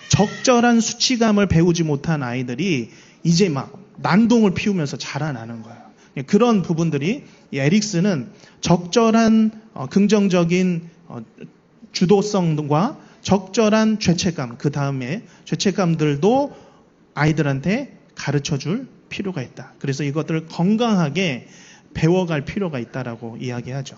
적절한 수치감을 배우지 못한 아이들이 이제 난동을 피우면서 자라나는 거예요. 그런 부분들이 에릭슨은 적절한 긍정적인 주도성과 적절한 죄책감, 그 다음에 죄책감들도 아이들한테 가르쳐줄 필요가 있다. 그래서 이것들을 건강하게 배워갈 필요가 있다라고 이야기하죠.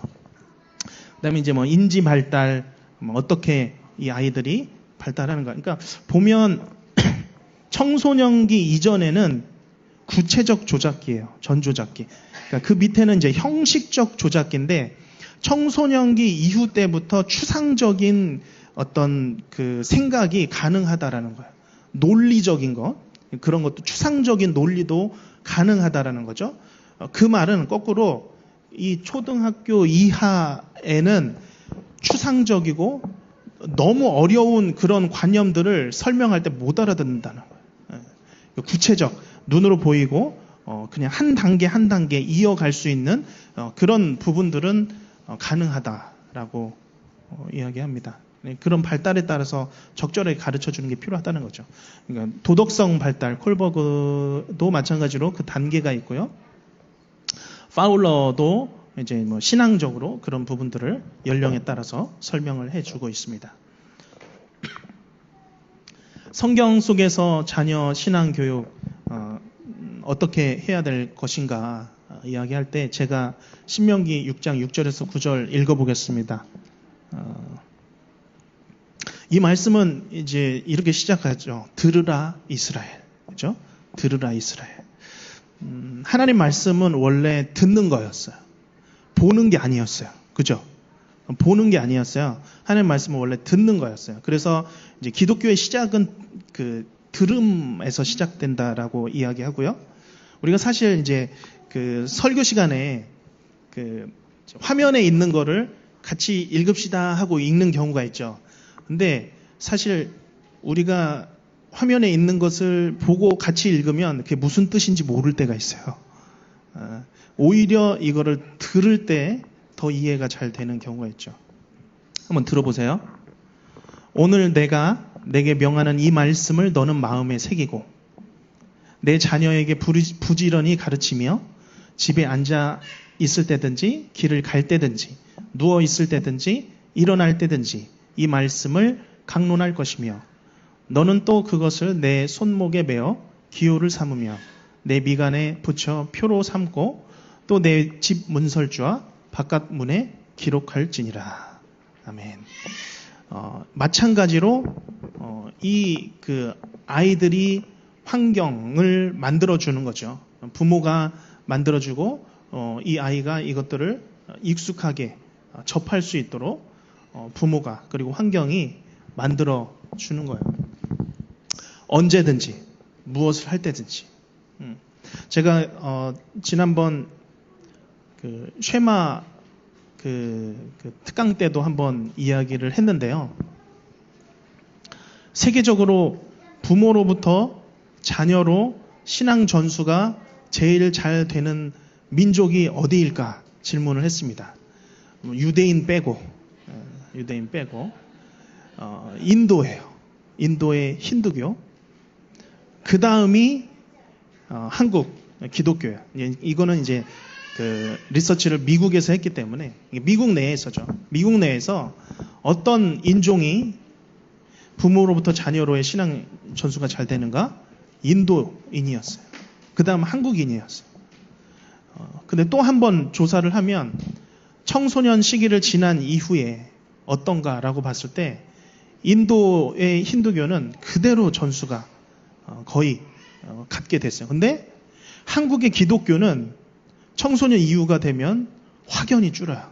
그다음에 이제 인지 발달, 어떻게 이 아이들이 발달하는가. 그러니까 보면 청소년기 이전에는 구체적 조작기예요. 전조작기. 그러니까 그 밑에는 이제 형식적 조작기인데 청소년기 이후 때부터 추상적인 어떤 그 생각이 가능하다라는 거예요. 논리적인 것, 그런 것도 추상적인 논리도 가능하다라는 거죠. 그 말은 거꾸로 이 초등학교 이하에는 추상적이고 너무 어려운 그런 관념들을 설명할 때 못 알아듣는다는 거예요. 구체적, 눈으로 보이고 그냥 한 단계 이어갈 수 있는 그런 부분들은 가능하다라고 이야기합니다. 네, 그런 발달에 따라서 적절하게 가르쳐 주는 게 필요하다는 거죠. 그러니까 도덕성 발달, 콜버그도 마찬가지로 그 단계가 있고요. 파울러도 이제 뭐 신앙적으로 그런 부분들을 연령에 따라서 설명을 해주고 있습니다. 성경 속에서 자녀 신앙 교육 어떻게 해야 될 것인가 이야기할 때 제가 신명기 6장 6절에서 9절 읽어보겠습니다. 이 말씀은 이제 이렇게 시작하죠. 들으라 이스라엘. 그죠? 들으라 이스라엘. 하나님 말씀은 원래 듣는 거였어요. 보는 게 아니었어요. 그죠? 보는 게 아니었어요. 하나님 말씀은 원래 듣는 거였어요. 그래서 이제 기독교의 시작은 그 들음에서 시작된다라고 이야기하고요. 우리가 사실 이제 그 설교 시간에 그 화면에 있는 거를 같이 읽읍시다 하고 읽는 경우가 있죠. 근데 사실 우리가 화면에 있는 것을 보고 같이 읽으면 그게 무슨 뜻인지 모를 때가 있어요. 오히려 이거를 들을 때 더 이해가 잘 되는 경우가 있죠. 한번 들어보세요. 오늘 내가 내게 명하는 이 말씀을 너는 마음에 새기고 내 자녀에게 부지런히 가르치며 집에 앉아 있을 때든지 길을 갈 때든지 누워 있을 때든지 일어날 때든지 이 말씀을 강론할 것이며 너는 또 그것을 내 손목에 메어 기호를 삼으며 내 미간에 붙여 표로 삼고 또 내 집 문설주와 바깥 문에 기록할지니라. 아멘. 마찬가지로 이 그 아이들이 환경을 만들어주는 거죠. 부모가 만들어주고 이 아이가 이것들을 익숙하게 접할 수 있도록 부모가 그리고 환경이 만들어주는 거예요. 언제든지 무엇을 할 때든지. 제가 지난번 그 쉐마 그 특강 때도 한번 이야기를 했는데요. 세계적으로 부모로부터 자녀로 신앙 전수가 제일 잘 되는 민족이 어디일까 질문을 했습니다. 유대인 빼고 인도예요. 인도의 힌두교. 그 다음이 한국 기독교예요. 이거는 이제 그 리서치를 미국에서 했기 때문에 미국 내에서죠. 미국 내에서 어떤 인종이 부모로부터 자녀로의 신앙 전수가 잘 되는가? 인도인이었어요. 그 다음 한국인이었어요. 근데 또 한 번 조사를 하면 청소년 시기를 지난 이후에 어떤가라고 봤을 때 인도의 힌두교는 그대로 전수가 거의 갖게 됐어요. 근데 한국의 기독교는 청소년 이후가 되면 확연히 줄어요.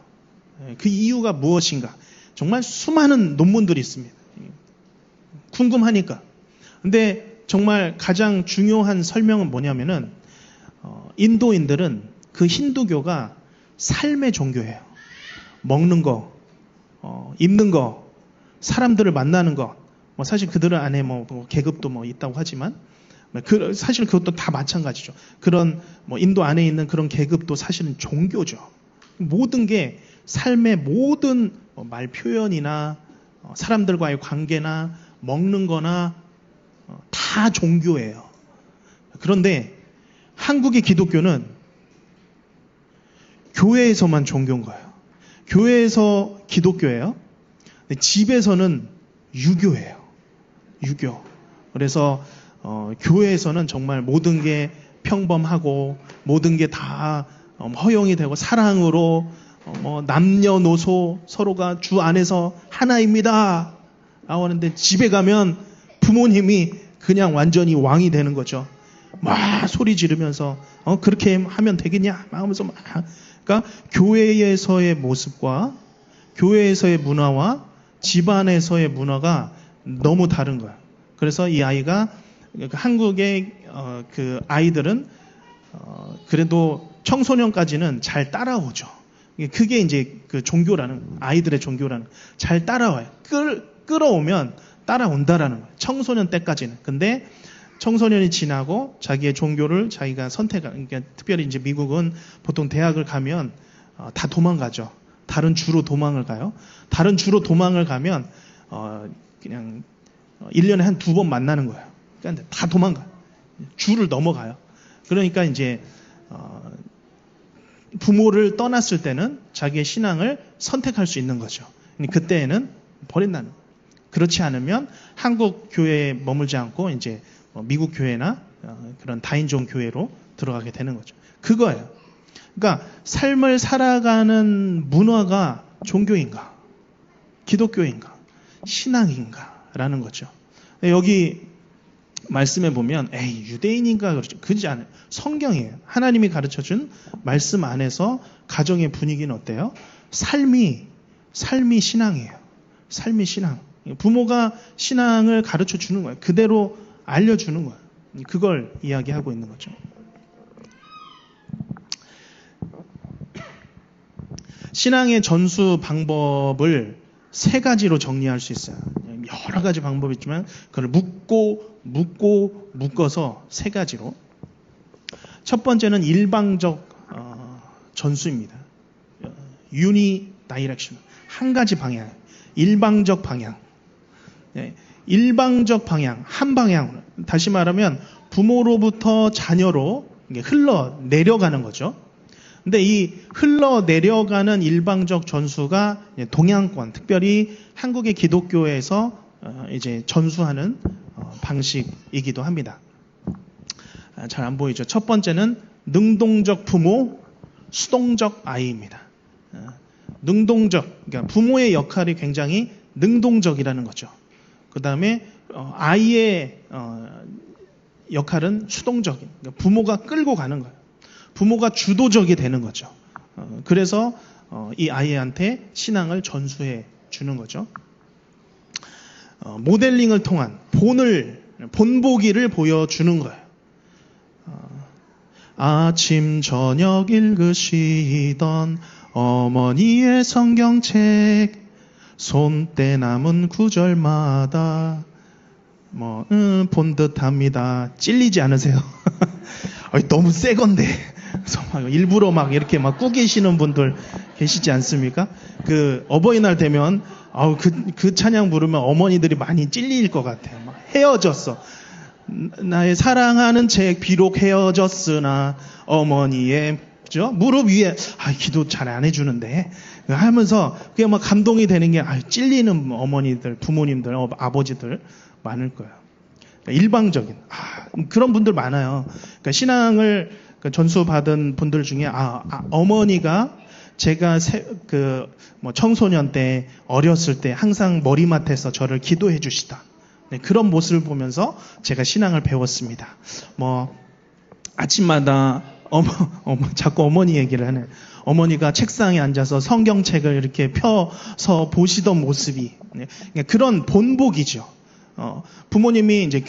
그 이유가 무엇인가? 정말 수많은 논문들이 있습니다. 궁금하니까. 근데 정말 가장 중요한 설명은 뭐냐면은 인도인들은 그 힌두교가 삶의 종교예요. 먹는 거, 입는 거, 사람들을 만나는 것. 뭐 사실 그들 안에 뭐 계급도 뭐 있다고 하지만 사실 그것도 다 마찬가지죠. 그런 뭐 인도 안에 있는 그런 계급도 사실은 종교죠. 모든 게 삶의 모든 말 표현이나 사람들과의 관계나 먹는 거나 다 종교예요. 그런데 한국의 기독교는 교회에서만 종교인 거예요. 교회에서 기독교예요. 근데 집에서는 유교예요. 유교. 그래서 교회에서는 정말 모든 게 평범하고 모든 게 다 허용이 되고 사랑으로 남녀노소 서로가 주 안에서 하나입니다. 나오는데 집에 가면 부모님이 그냥 완전히 왕이 되는 거죠. 막 소리 지르면서 그렇게 하면 되겠냐 막 하면서 막 그러니까 교회에서의 모습과 교회에서의 문화와 집안에서의 문화가 너무 다른 거야. 그래서 이 아이가 한국의 그 아이들은 그래도 청소년까지는 잘 따라오죠. 그게 이제 그 종교라는 아이들의 종교라는 잘 따라와요. 끌어오면 따라온다라는 거예요. 청소년 때까지는. 근데 청소년이 지나고 자기의 종교를 자기가 선택한, 그러니까 특별히 이제 미국은 보통 대학을 가면 다 도망가죠. 다른 주로 도망을 가요. 다른 주로 도망을 가면 그냥 1년에 한 2번 만나는 거예요. 그러니까 다 도망가요. 줄을 넘어가요. 그러니까 이제 부모를 떠났을 때는 자기의 신앙을 선택할 수 있는 거죠. 그때에는 버린다는 거예요. 그렇지 않으면 한국 교회에 머물지 않고 이제 미국 교회나 그런 다인종 교회로 들어가게 되는 거죠. 그거예요. 그러니까 삶을 살아가는 문화가 종교인가, 기독교인가, 신앙인가 라는 거죠. 여기 말씀에 보면 에이 유대인인가 그러지 않아요. 성경이에요. 하나님이 가르쳐준 말씀 안에서 가정의 분위기는 어때요? 삶이 신앙이에요. 삶이 신앙. 부모가 신앙을 가르쳐 주는 거예요. 그대로 알려주는 거예요. 그걸 이야기하고 있는 거죠. 신앙의 전수 방법을 3가지로 정리할 수 있어요. 여러 가지 방법이 있지만 그걸 묶어서 3가지로. 첫 번째는 일방적 전수입니다. unidirection. 한 가지 방향. 일방적 방향. 일방적 방향, 한 방향. 다시 말하면 부모로부터 자녀로 흘러내려가는 거죠. 근데 이 흘러내려가는 일방적 전수가 동양권, 특별히 한국의 기독교에서 이제 전수하는 방식이기도 합니다. 잘 안 보이죠? 첫 번째는 능동적 부모, 수동적 아이입니다. 능동적, 그러니까 부모의 역할이 굉장히 능동적이라는 거죠. 그 다음에 아이의 역할은 수동적인, 그러니까 부모가 끌고 가는 거예요. 부모가 주도적이 되는 거죠. 그래서 이 아이한테 신앙을 전수해 주는 거죠. 모델링을 통한 본보기를 보여주는 거예요. 아침 저녁 읽으시던 어머니의 성경책 손때 남은 구절마다 본 듯합니다. 찔리지 않으세요? 너무 새 건데 일부러 막 이렇게 막 꾸기시는 분들 계시지 않습니까? 그 어버이날 되면 그 찬양 부르면 어머니들이 많이 찔릴 것 같아요. 막 헤어졌어. 나의 사랑하는 책 비록 헤어졌으나 어머니의 그죠? 무릎 위에 기도 잘 안 해주는데 하면서 그게 막 감동이 되는 게 찔리는 어머니들, 부모님들, 아버지들 많을 거예요. 그러니까 일방적인 그런 분들 많아요. 그러니까 신앙을 전수받은 분들 중에 어머니가 제가 청소년 때 어렸을 때 항상 머리맡에서 저를 기도해 주시다. 네, 그런 모습을 보면서 제가 신앙을 배웠습니다. 아침마다 자꾸 어머니 얘기를 하네. 어머니가 책상에 앉아서 성경책을 이렇게 펴서 보시던 모습이 그런 본보기죠. 부모님이 이제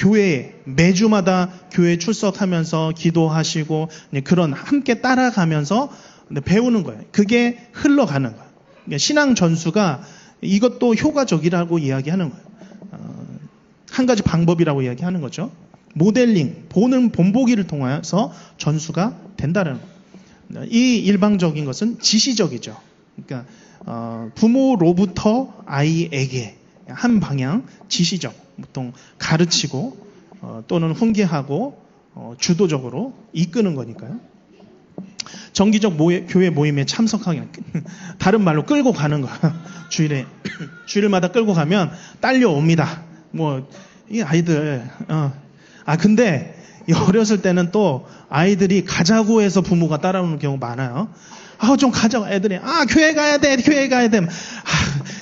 매주마다 교회 출석하면서 기도하시고 그런 함께 따라가면서 배우는 거예요. 그게 흘러가는 거예요. 신앙 전수가 이것도 효과적이라고 이야기하는 거예요. 한 가지 방법이라고 이야기하는 거죠. 모델링, 본보기를 통해서 전수가 된다는 거예요. 이 일방적인 것은 지시적이죠. 그러니까 부모로부터 아이에게 한 방향, 지시적, 보통 가르치고 또는 훈계하고 주도적으로 이끄는 거니까요. 정기적 교회 모임에 참석하기, 다른 말로 끌고 가는 거야. 주일마다 끌고 가면 딸려옵니다. 이 아이들 근데 어렸을 때는 또 아이들이 가자고 해서 부모가 따라오는 경우 많아요. 좀 가자고 애들이 교회 가야 돼.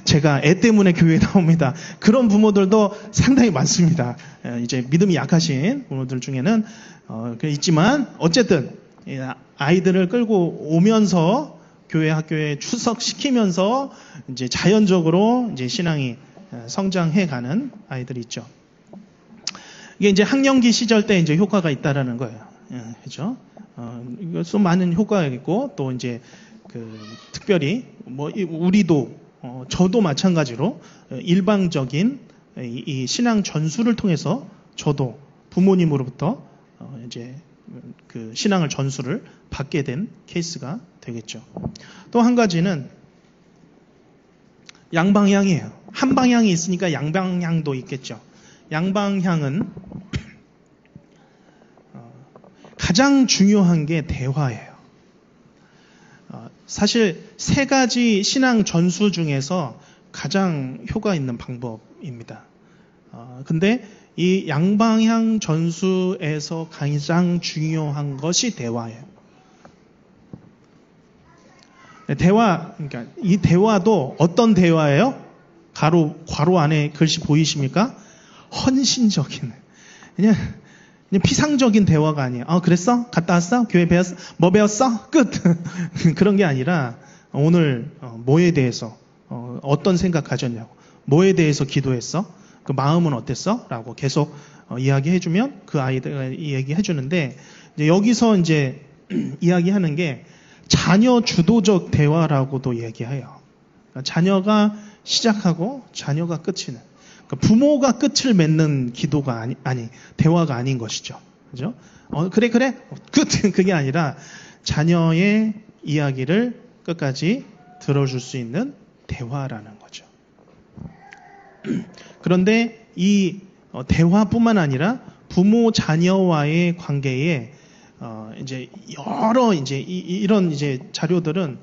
제가 애 때문에 교회에 나옵니다. 그런 부모들도 상당히 많습니다. 이제 믿음이 약하신 부모들 중에는 있지만 어쨌든 아이들을 끌고 오면서 교회 학교에 출석시키면서 이제 자연적으로 이제 신앙이 성장해가는 아이들이 있죠. 이게 이제 학령기 시절 때 이제 효과가 있다라는 거예요. 그죠? 이것도 많은 효과가 있고, 또 이제 특별히 우리도 저도 마찬가지로 일방적인 이 신앙 전수를 통해서 저도 부모님으로부터 이제 신앙을 전수를 받게 된 케이스가 되겠죠. 또 한 가지는 양방향이에요. 한 방향이 있으니까 양방향도 있겠죠. 양방향은 가장 중요한 게 대화예요. 사실 세 가지 신앙 전수 중에서 가장 효과 있는 방법입니다. 근데 이 양방향 전수에서 가장 중요한 것이 대화예요. 그러니까 이 대화도 어떤 대화예요? 괄호 안에 글씨 보이십니까? 헌신적인. 그냥 피상적인 대화가 아니에요. 그랬어? 갔다 왔어? 교회 배웠어? 뭐 배웠어? 끝. 그런 게 아니라 오늘 뭐에 대해서 어떤 생각 가졌냐고. 뭐에 대해서 기도했어? 그 마음은 어땠어? 라고 계속 이야기해주면 그 아이들이 얘기해주는데 여기서 이제 이야기하는 게 자녀 주도적 대화라고도 얘기해요. 그러니까 자녀가 시작하고 자녀가 끝이는. 그러니까 부모가 끝을 맺는 기도가 대화가 아닌 것이죠. 그죠? 그래. 끝. 그게 아니라 자녀의 이야기를 끝까지 들어줄 수 있는 대화라는 거죠. 그런데 이 대화뿐만 아니라 부모 자녀와의 관계에 이제 여러 이런 자료들은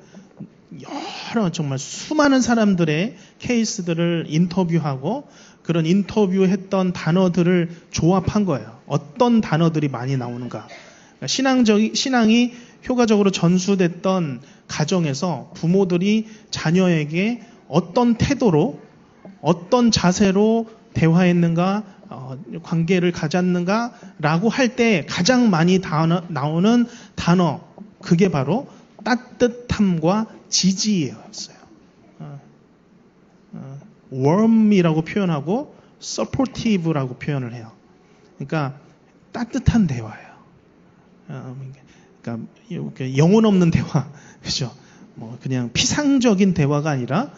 여러 정말 수많은 사람들의 케이스들을 인터뷰하고 그런 인터뷰했던 단어들을 조합한 거예요. 어떤 단어들이 많이 나오는가. 신앙이 효과적으로 전수됐던 가정에서 부모들이 자녀에게 어떤 태도로 어떤 자세로 대화했는가 관계를 가졌는가라고 할 때 가장 많이 나오는 단어 그게 바로 따뜻함과 지지였어요. warm이라고 표현하고 supportive라고 표현을 해요. 그러니까 따뜻한 대화예요. 그러니까 영혼 없는 대화, 그죠? 그냥 피상적인 대화가 아니라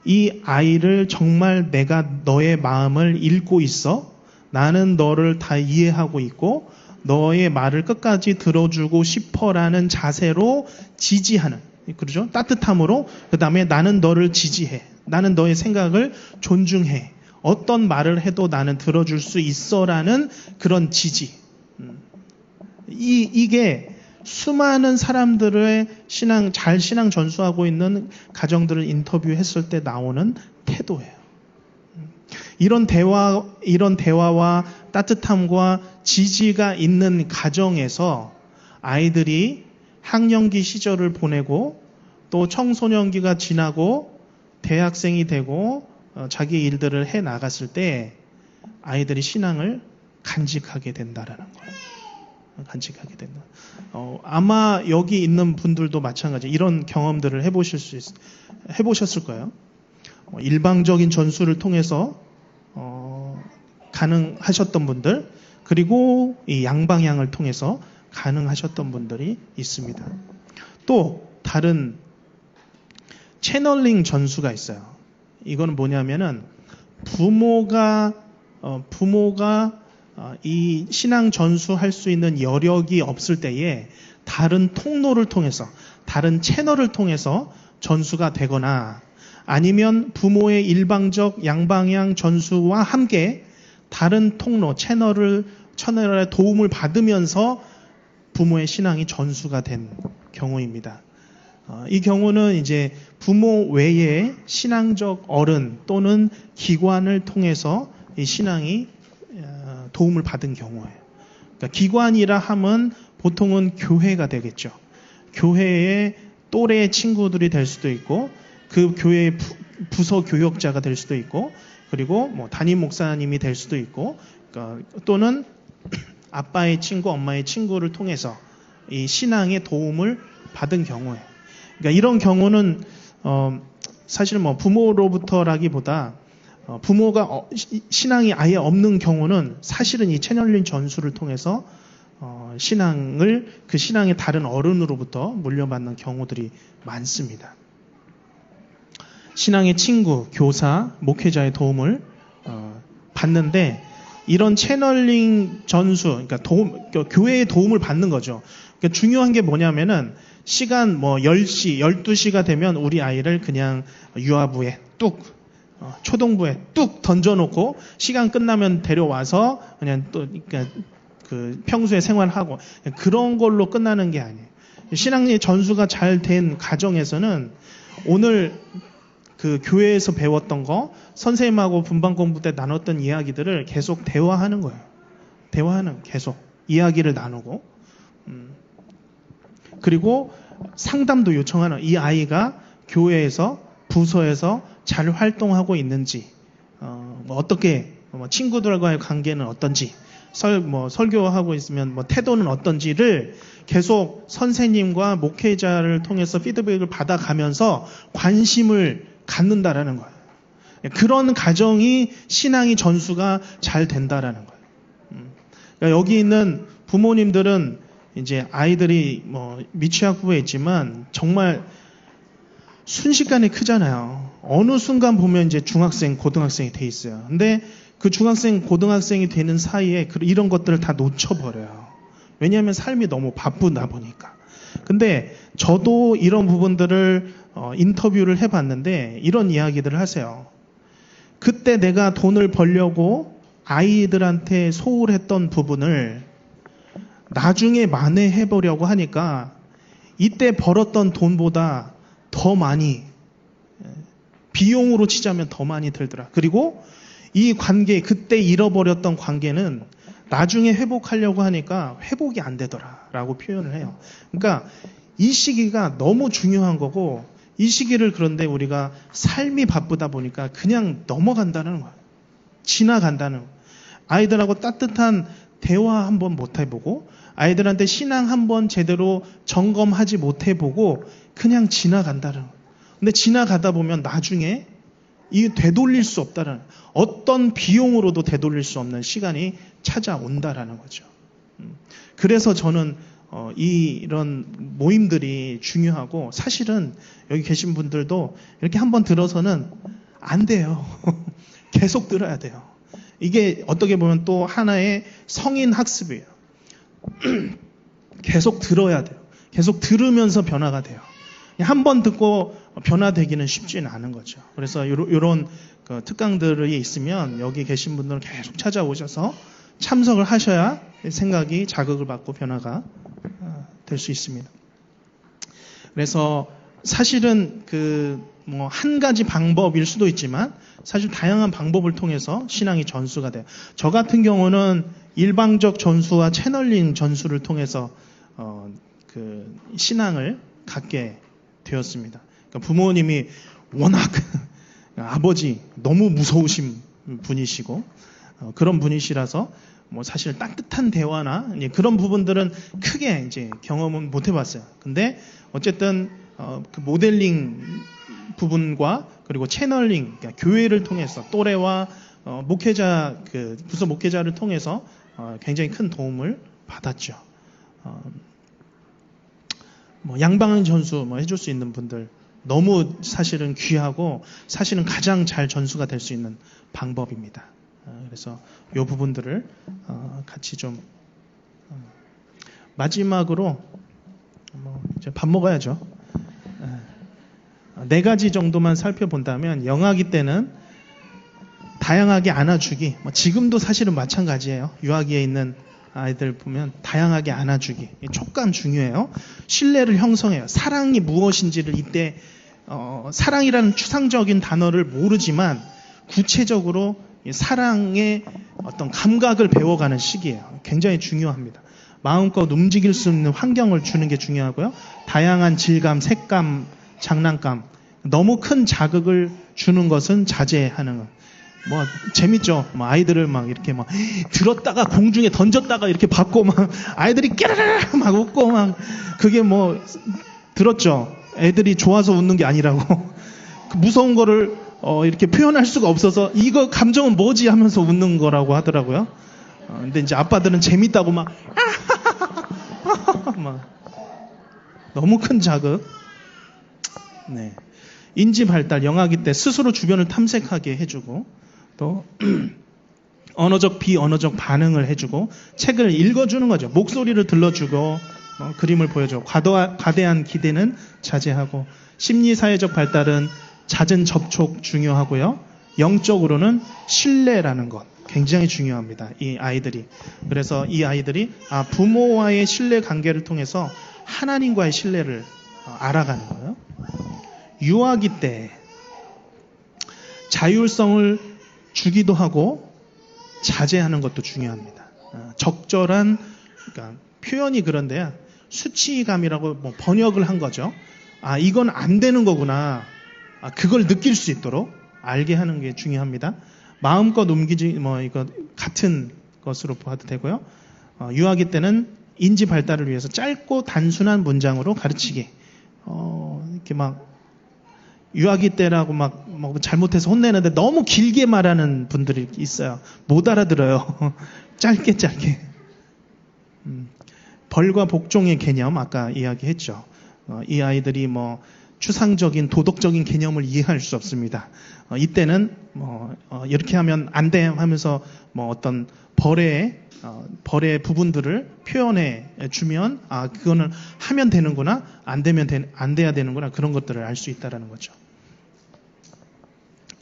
이 아이를 정말 내가 너의 마음을 읽고 있어. 나는 너를 다 이해하고 있고 너의 말을 끝까지 들어주고 싶어라는 자세로 지지하는, 그렇죠? 따뜻함으로. 그 다음에 나는 너를 지지해. 나는 너의 생각을 존중해. 어떤 말을 해도 나는 들어줄 수 있어라는 그런 지지. 이게 수많은 사람들의 신앙 전수하고 있는 가정들을 인터뷰했을 때 나오는 태도예요. 이런 대화와 따뜻함과 지지가 있는 가정에서 아이들이 학령기 시절을 보내고 또 청소년기가 지나고 대학생이 되고 자기 일들을 해 나갔을 때 아이들이 신앙을 간직하게 된다라는 거예요. 간직하게 된다. 아마 여기 있는 분들도 마찬가지 이런 경험들을 해보셨을 거예요. 일방적인 전수를 통해서 가능하셨던 분들, 그리고 이 양방향을 통해서 가능하셨던 분들이 있습니다. 또 다른 채널링 전수가 있어요. 이거는 뭐냐면은 부모가 이 신앙 전수할 수 있는 여력이 없을 때에 다른 통로를 통해서, 다른 채널을 통해서 전수가 되거나 아니면 부모의 일방적 양방향 전수와 함께 다른 통로, 채널의 도움을 받으면서 부모의 신앙이 전수가 된 경우입니다. 이 경우는 이제 부모 외에 신앙적 어른 또는 기관을 통해서 이 신앙이 도움을 받은 경우예요. 그러니까 기관이라 하면 보통은 교회가 되겠죠. 교회의 또래 친구들이 될 수도 있고, 그 교회의 부서 교역자가 될 수도 있고, 그리고 담임 목사님이 될 수도 있고, 그러니까 또는 아빠의 친구, 엄마의 친구를 통해서 이 신앙의 도움을 받은 경우예요. 그러니까 이런 경우는 사실 부모로부터라기보다 부모가 신앙이 아예 없는 경우는 사실은 이 채널링 전수를 통해서 그 신앙의 다른 어른으로부터 물려받는 경우들이 많습니다. 신앙의 친구, 교사, 목회자의 도움을 받는데, 이런 채널링 전수, 그러니까 교회의 도움을 받는 거죠. 그러니까 중요한 게 뭐냐면은 시간 10시, 12시가 되면 우리 아이를 그냥 유아부에 뚝 초등부에 뚝 던져놓고 시간 끝나면 데려와서 그냥 또 그러니까 그 평소에 생활하고 그런 걸로 끝나는 게 아니에요. 신앙의 전수가 잘 된 가정에서는 오늘 그 교회에서 배웠던 거 선생님하고 분반 공부 때 나눴던 이야기들을 계속 대화하는 거예요. 계속 이야기를 나누고 그리고 상담도 요청하는 이 아이가 교회에서 부서에서 잘 활동하고 있는지 어떻게 친구들과의 관계는 어떤지 설교하고 있으면 태도는 어떤지를 계속 선생님과 목회자를 통해서 피드백을 받아가면서 관심을 갖는다라는 거예요. 그런 가정이 신앙이 전수가 잘 된다라는 거예요. 그러니까 여기 있는 부모님들은 이제 아이들이 미취학부에 있지만 정말 순식간에 크잖아요. 어느 순간 보면 이제 중학생, 고등학생이 돼 있어요. 근데 그 중학생, 고등학생이 되는 사이에 이런 것들을 다 놓쳐버려요. 왜냐하면 삶이 너무 바쁘다 보니까. 근데 저도 이런 부분들을 인터뷰를 해봤는데 이런 이야기들을 하세요. 그때 내가 돈을 벌려고 아이들한테 소홀했던 부분을 나중에 만회해보려고 하니까 이때 벌었던 돈보다 더 많이 비용으로 치자면 더 많이 들더라. 그리고 이 관계, 그때 잃어버렸던 관계는 나중에 회복하려고 하니까 회복이 안 되더라 라고 표현을 해요. 그러니까 이 시기가 너무 중요한 거고 이 시기를 그런데 우리가 삶이 바쁘다 보니까 그냥 넘어간다는 거예요. 지나간다는 거예요. 아이들하고 따뜻한 대화 한번 못 해보고 아이들한테 신앙 한번 제대로 점검하지 못해보고 그냥 지나간다는 거예요. 근데 지나가다 보면 나중에 이게 되돌릴 수 없다는 어떤 비용으로도 되돌릴 수 없는 시간이 찾아온다라는 거죠. 그래서 저는 이런 모임들이 중요하고 사실은 여기 계신 분들도 이렇게 한번 들어서는 안 돼요. 계속 들어야 돼요. 이게 어떻게 보면 또 하나의 성인 학습이에요. 계속 들어야 돼요. 계속 들으면서 변화가 돼요. 한 번 듣고 변화되기는 쉽지는 않은 거죠. 그래서 이런 특강들이 있으면 여기 계신 분들은 계속 찾아오셔서 참석을 하셔야 생각이 자극을 받고 변화가 될 수 있습니다. 그래서 사실은 한 가지 방법일 수도 있지만 사실 다양한 방법을 통해서 신앙이 전수가 돼요. 저 같은 경우는 일방적 전수와 채널링 전수를 통해서 신앙을 갖게 되었습니다. 그러니까 부모님이 워낙 아버지 너무 무서우신 분이시고 그런 분이시라서 사실 따뜻한 대화나 그런 부분들은 크게 이제 경험은 못 해봤어요. 근데 어쨌든 그 모델링 부분과 그리고 채널링, 그러니까 교회를 통해서 또래와 목회자 부서 목회자를 통해서 굉장히 큰 도움을 받았죠. 양방향 전수 해줄 수 있는 분들 너무 사실은 귀하고 사실은 가장 잘 전수가 될 수 있는 방법입니다. 그래서 이 부분들을 같이 좀 마지막으로 이제 밥 먹어야죠. 4가지 정도만 살펴본다면 영아기 때는 다양하게 안아주기. 지금도 사실은 마찬가지예요. 유아기에 있는 아이들 보면 다양하게 안아주기. 촉감 중요해요. 신뢰를 형성해요. 사랑이 무엇인지를 이때 사랑이라는 추상적인 단어를 모르지만 구체적으로 사랑의 어떤 감각을 배워가는 시기예요. 굉장히 중요합니다. 마음껏 움직일 수 있는 환경을 주는 게 중요하고요. 다양한 질감, 색감, 장난감, 너무 큰 자극을 주는 것은 자제하는 것. 재밌죠. 아이들을 이렇게 들었다가 공중에 던졌다가 이렇게 받고 아이들이 깨르르르 웃고 그게 들었죠. 애들이 좋아서 웃는 게 아니라고. 무서운 거를 이렇게 표현할 수가 없어서 이거 감정은 뭐지 하면서 웃는 거라고 하더라고요. 근데 이제 아빠들은 재밌다고 너무 큰 자극. 네. 인지 발달, 영아기 때 스스로 주변을 탐색하게 해주고 또 언어적, 비언어적 반응을 해주고 책을 읽어주는 거죠. 목소리를 들려주고 그림을 보여줘. 과대한 기대는 자제하고 심리사회적 발달은 잦은 접촉 중요하고요. 영적으로는 신뢰라는 것 굉장히 중요합니다. 이 아이들이. 그래서 이 아이들이 부모와의 신뢰 관계를 통해서 하나님과의 신뢰를 알아가는 거예요. 유아기 때 자율성을 주기도 하고 자제하는 것도 중요합니다. 적절한 그러니까 표현이 그런데요. 수치감이라고 번역을 한 거죠. 이건 안 되는 거구나. 그걸 느낄 수 있도록 알게 하는 게 중요합니다. 마음껏 옮기지 이거 같은 것으로 봐도 되고요. 유아기 때는 인지 발달을 위해서 짧고 단순한 문장으로 가르치기. 이렇게 유아기 때라고 잘못해서 혼내는데 너무 길게 말하는 분들이 있어요. 못 알아들어요. 짧게. 벌과 복종의 개념 아까 이야기했죠. 이 아이들이 추상적인 도덕적인 개념을 이해할 수 없습니다. 이때는 이렇게 하면 안 돼 하면서 어떤 벌의 부분들을 표현해 주면 그거는 하면 되는구나 안 돼야 되는구나 그런 것들을 알 수 있다라는 거죠.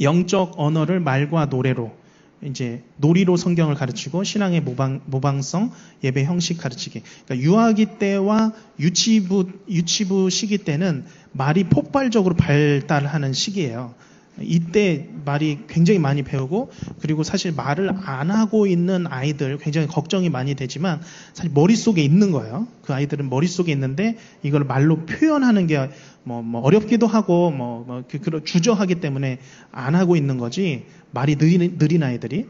영적 언어를 말과 노래로 이제 놀이로 성경을 가르치고 신앙의 모방성 예배 형식 가르치기. 그러니까 유아기 때와 유치부 시기 때는 말이 폭발적으로 발달하는 시기예요. 이때 말이 굉장히 많이 배우고 그리고 사실 말을 안 하고 있는 아이들 굉장히 걱정이 많이 되지만 사실 머릿속에 있는 거예요. 그 아이들은 머릿속에 있는데 이걸 말로 표현하는 게 어렵기도 하고 주저하기 때문에 안 하고 있는 거지 말이 느린 아이들이.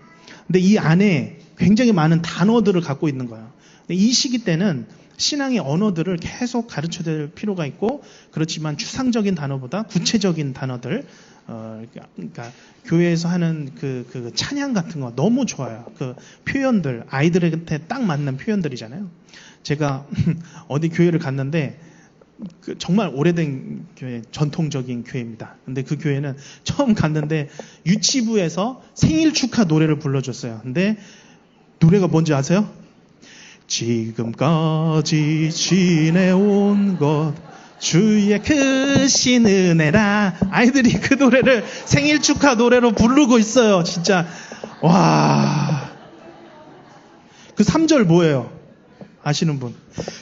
근데 이 안에 굉장히 많은 단어들을 갖고 있는 거예요. 이 시기 때는 신앙의 언어들을 계속 가르쳐야 될 필요가 있고 그렇지만 추상적인 단어보다 구체적인 단어들 그러니까 교회에서 하는 그 찬양 같은 거 너무 좋아요. 그 표현들 아이들한테 딱 맞는 표현들이잖아요. 제가 어디 교회를 갔는데 정말 오래된 교회, 전통적인 교회입니다. 근데 그 교회는 처음 갔는데 유치부에서 생일 축하 노래를 불러줬어요. 근데 노래가 뭔지 아세요? 지금까지 지내온 것 주의 크신 은혜라. 아이들이 그 노래를 생일 축하 노래로 부르고 있어요. 진짜 와. 그 3절 뭐예요? 아시는 분?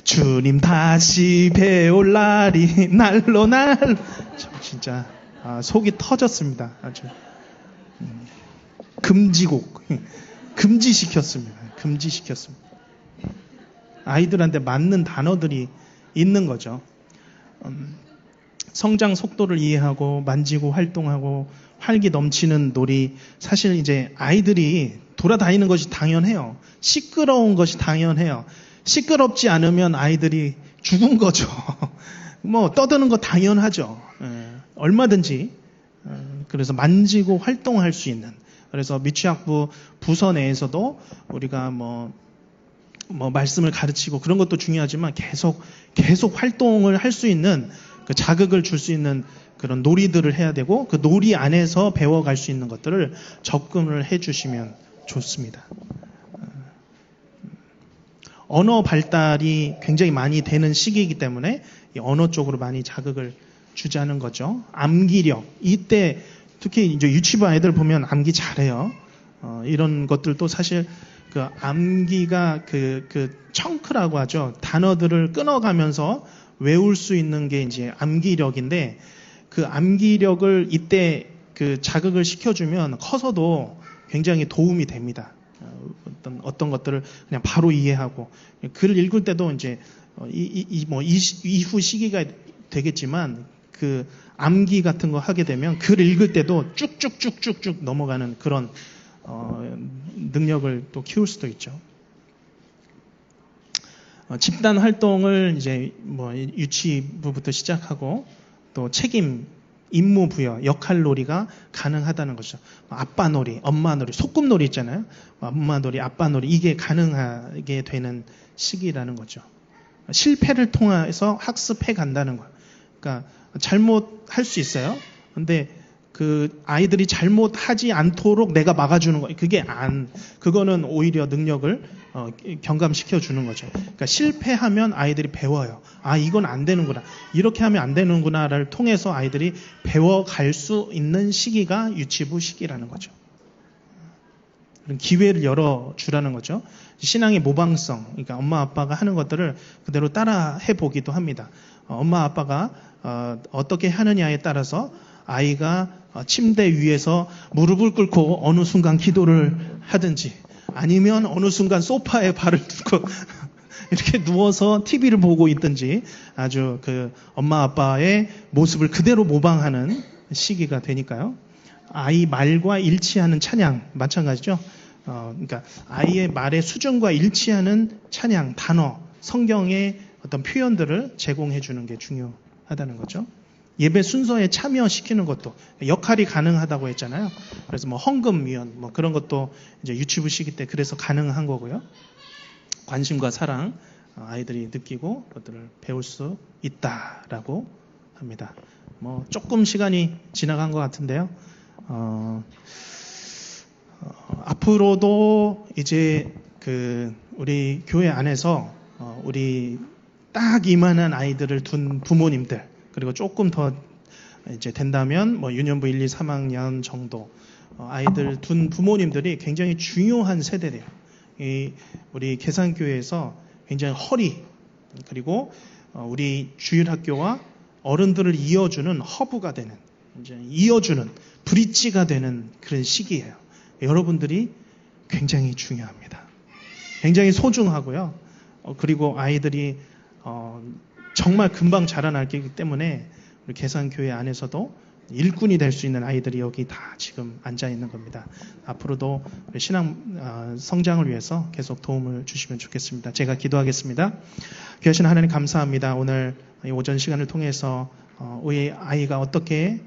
주님 다시 배울 날이 날로 진짜 속이 터졌습니다. 아주 금지곡 금지시켰습니다. 아이들한테 맞는 단어들이 있는 거죠. 성장 속도를 이해하고 만지고 활동하고 활기 넘치는 놀이. 사실 이제 아이들이 돌아다니는 것이 당연해요. 시끄러운 것이 당연해요. 시끄럽지 않으면 아이들이 죽은 거죠. 떠드는 거 당연하죠. 얼마든지. 그래서 만지고 활동할 수 있는. 그래서 미취학부 부서 내에서도 우리가 말씀을 가르치고 그런 것도 중요하지만 계속 활동을 할 수 있는 그 자극을 줄 수 있는 그런 놀이들을 해야 되고 그 놀이 안에서 배워갈 수 있는 것들을 접근을 해주시면 좋습니다. 언어 발달이 굉장히 많이 되는 시기이기 때문에 이 언어 쪽으로 많이 자극을 주자는 거죠. 암기력. 이때 특히 이제 유치부 아이들 보면 암기 잘해요. 이런 것들도 사실 그 암기가 그 청크라고 하죠. 단어들을 끊어가면서 외울 수 있는 게 이제 암기력인데 그 암기력을 이때 그 자극을 시켜주면 커서도 굉장히 도움이 됩니다. 어떤 것들을 그냥 바로 이해하고 글을 읽을 때도 이제 이후 시기가 되겠지만 그 암기 같은 거 하게 되면 글 읽을 때도 쭉쭉쭉쭉쭉 넘어가는 그런 능력을 또 키울 수도 있죠. 집단 활동을 이제 유치부부터 시작하고 또 책임, 임무 부여, 역할 놀이가 가능하다는 거죠. 아빠 놀이, 엄마 놀이, 소꿉 놀이 있잖아요. 엄마 놀이, 아빠 놀이 이게 가능하게 되는 시기라는 거죠. 실패를 통해서 학습해 간다는 거예요. 그러니까 잘못할 수 있어요. 근데 그 아이들이 잘못하지 않도록 내가 막아주는 거, 그거는 오히려 능력을 경감시켜 주는 거죠. 그러니까 실패하면 아이들이 배워요. 아, 이건 안 되는구나. 이렇게 하면 안 되는구나를 통해서 아이들이 배워갈 수 있는 시기가 유치부 시기라는 거죠. 그런 기회를 열어주라는 거죠. 신앙의 모방성, 그러니까 엄마 아빠가 하는 것들을 그대로 따라 해보기도 합니다. 엄마 아빠가 어떻게 하느냐에 따라서 아이가 침대 위에서 무릎을 꿇고 어느 순간 기도를 하든지, 아니면 어느 순간 소파에 발을 두고 이렇게 누워서 TV를 보고 있든지, 아주 그 엄마 아빠의 모습을 그대로 모방하는 시기가 되니까요. 아이 말과 일치하는 찬양, 마찬가지죠. 그러니까 아이의 말의 수준과 일치하는 찬양, 단어, 성경의 어떤 표현들을 제공해 주는 게 중요하다는 거죠. 예배 순서에 참여시키는 것도 역할이 가능하다고 했잖아요. 그래서 뭐 헌금위원 뭐 그런 것도 이제 유치부 시기 때 그래서 가능한 거고요. 관심과 사랑 아이들이 느끼고 그것들을 배울 수 있다라고 합니다. 뭐 조금 시간이 지나간 것 같은데요. 앞으로도 이제 그 우리 교회 안에서 우리 딱 이만한 아이들을 둔 부모님들, 그리고 조금 더 이제 된다면 뭐 유년부 1, 2, 3학년 정도 아이들 둔 부모님들이 굉장히 중요한 세대래요. 우리 계산교회에서 굉장히 허리, 그리고 우리 주일학교와 어른들을 이어주는 허브가 되는, 이제 이어주는 브릿지가 되는 그런 시기예요. 여러분들이 굉장히 중요합니다. 굉장히 소중하고요. 그리고 아이들이 정말 금방 자라나기 때문에 우리 계산교회 안에서도 일꾼이 될 수 있는 아이들이 여기 다 지금 앉아 있는 겁니다. 앞으로도 신앙 성장을 위해서 계속 도움을 주시면 좋겠습니다. 제가 기도하겠습니다. 귀하신 하나님 감사합니다. 오늘 이 오전 시간을 통해서 우리 아이가 어떻게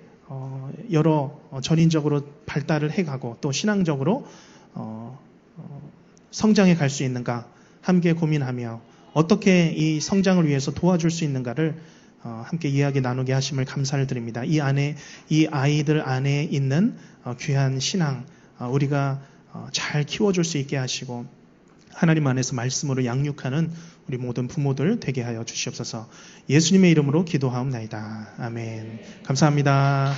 여러 전인적으로 발달을 해가고 또 신앙적으로 성장해 갈 수 있는가 함께 고민하며 어떻게 이 성장을 위해서 도와줄 수 있는가를 함께 이야기 나누게 하심을 감사를 드립니다. 이 아이들 안에 있는 귀한 신앙 우리가 잘 키워줄 수 있게 하시고 하나님 안에서 말씀으로 양육하는 우리 모든 부모들 되게 하여 주시옵소서. 예수님의 이름으로 기도하옵나이다. 아멘. 감사합니다.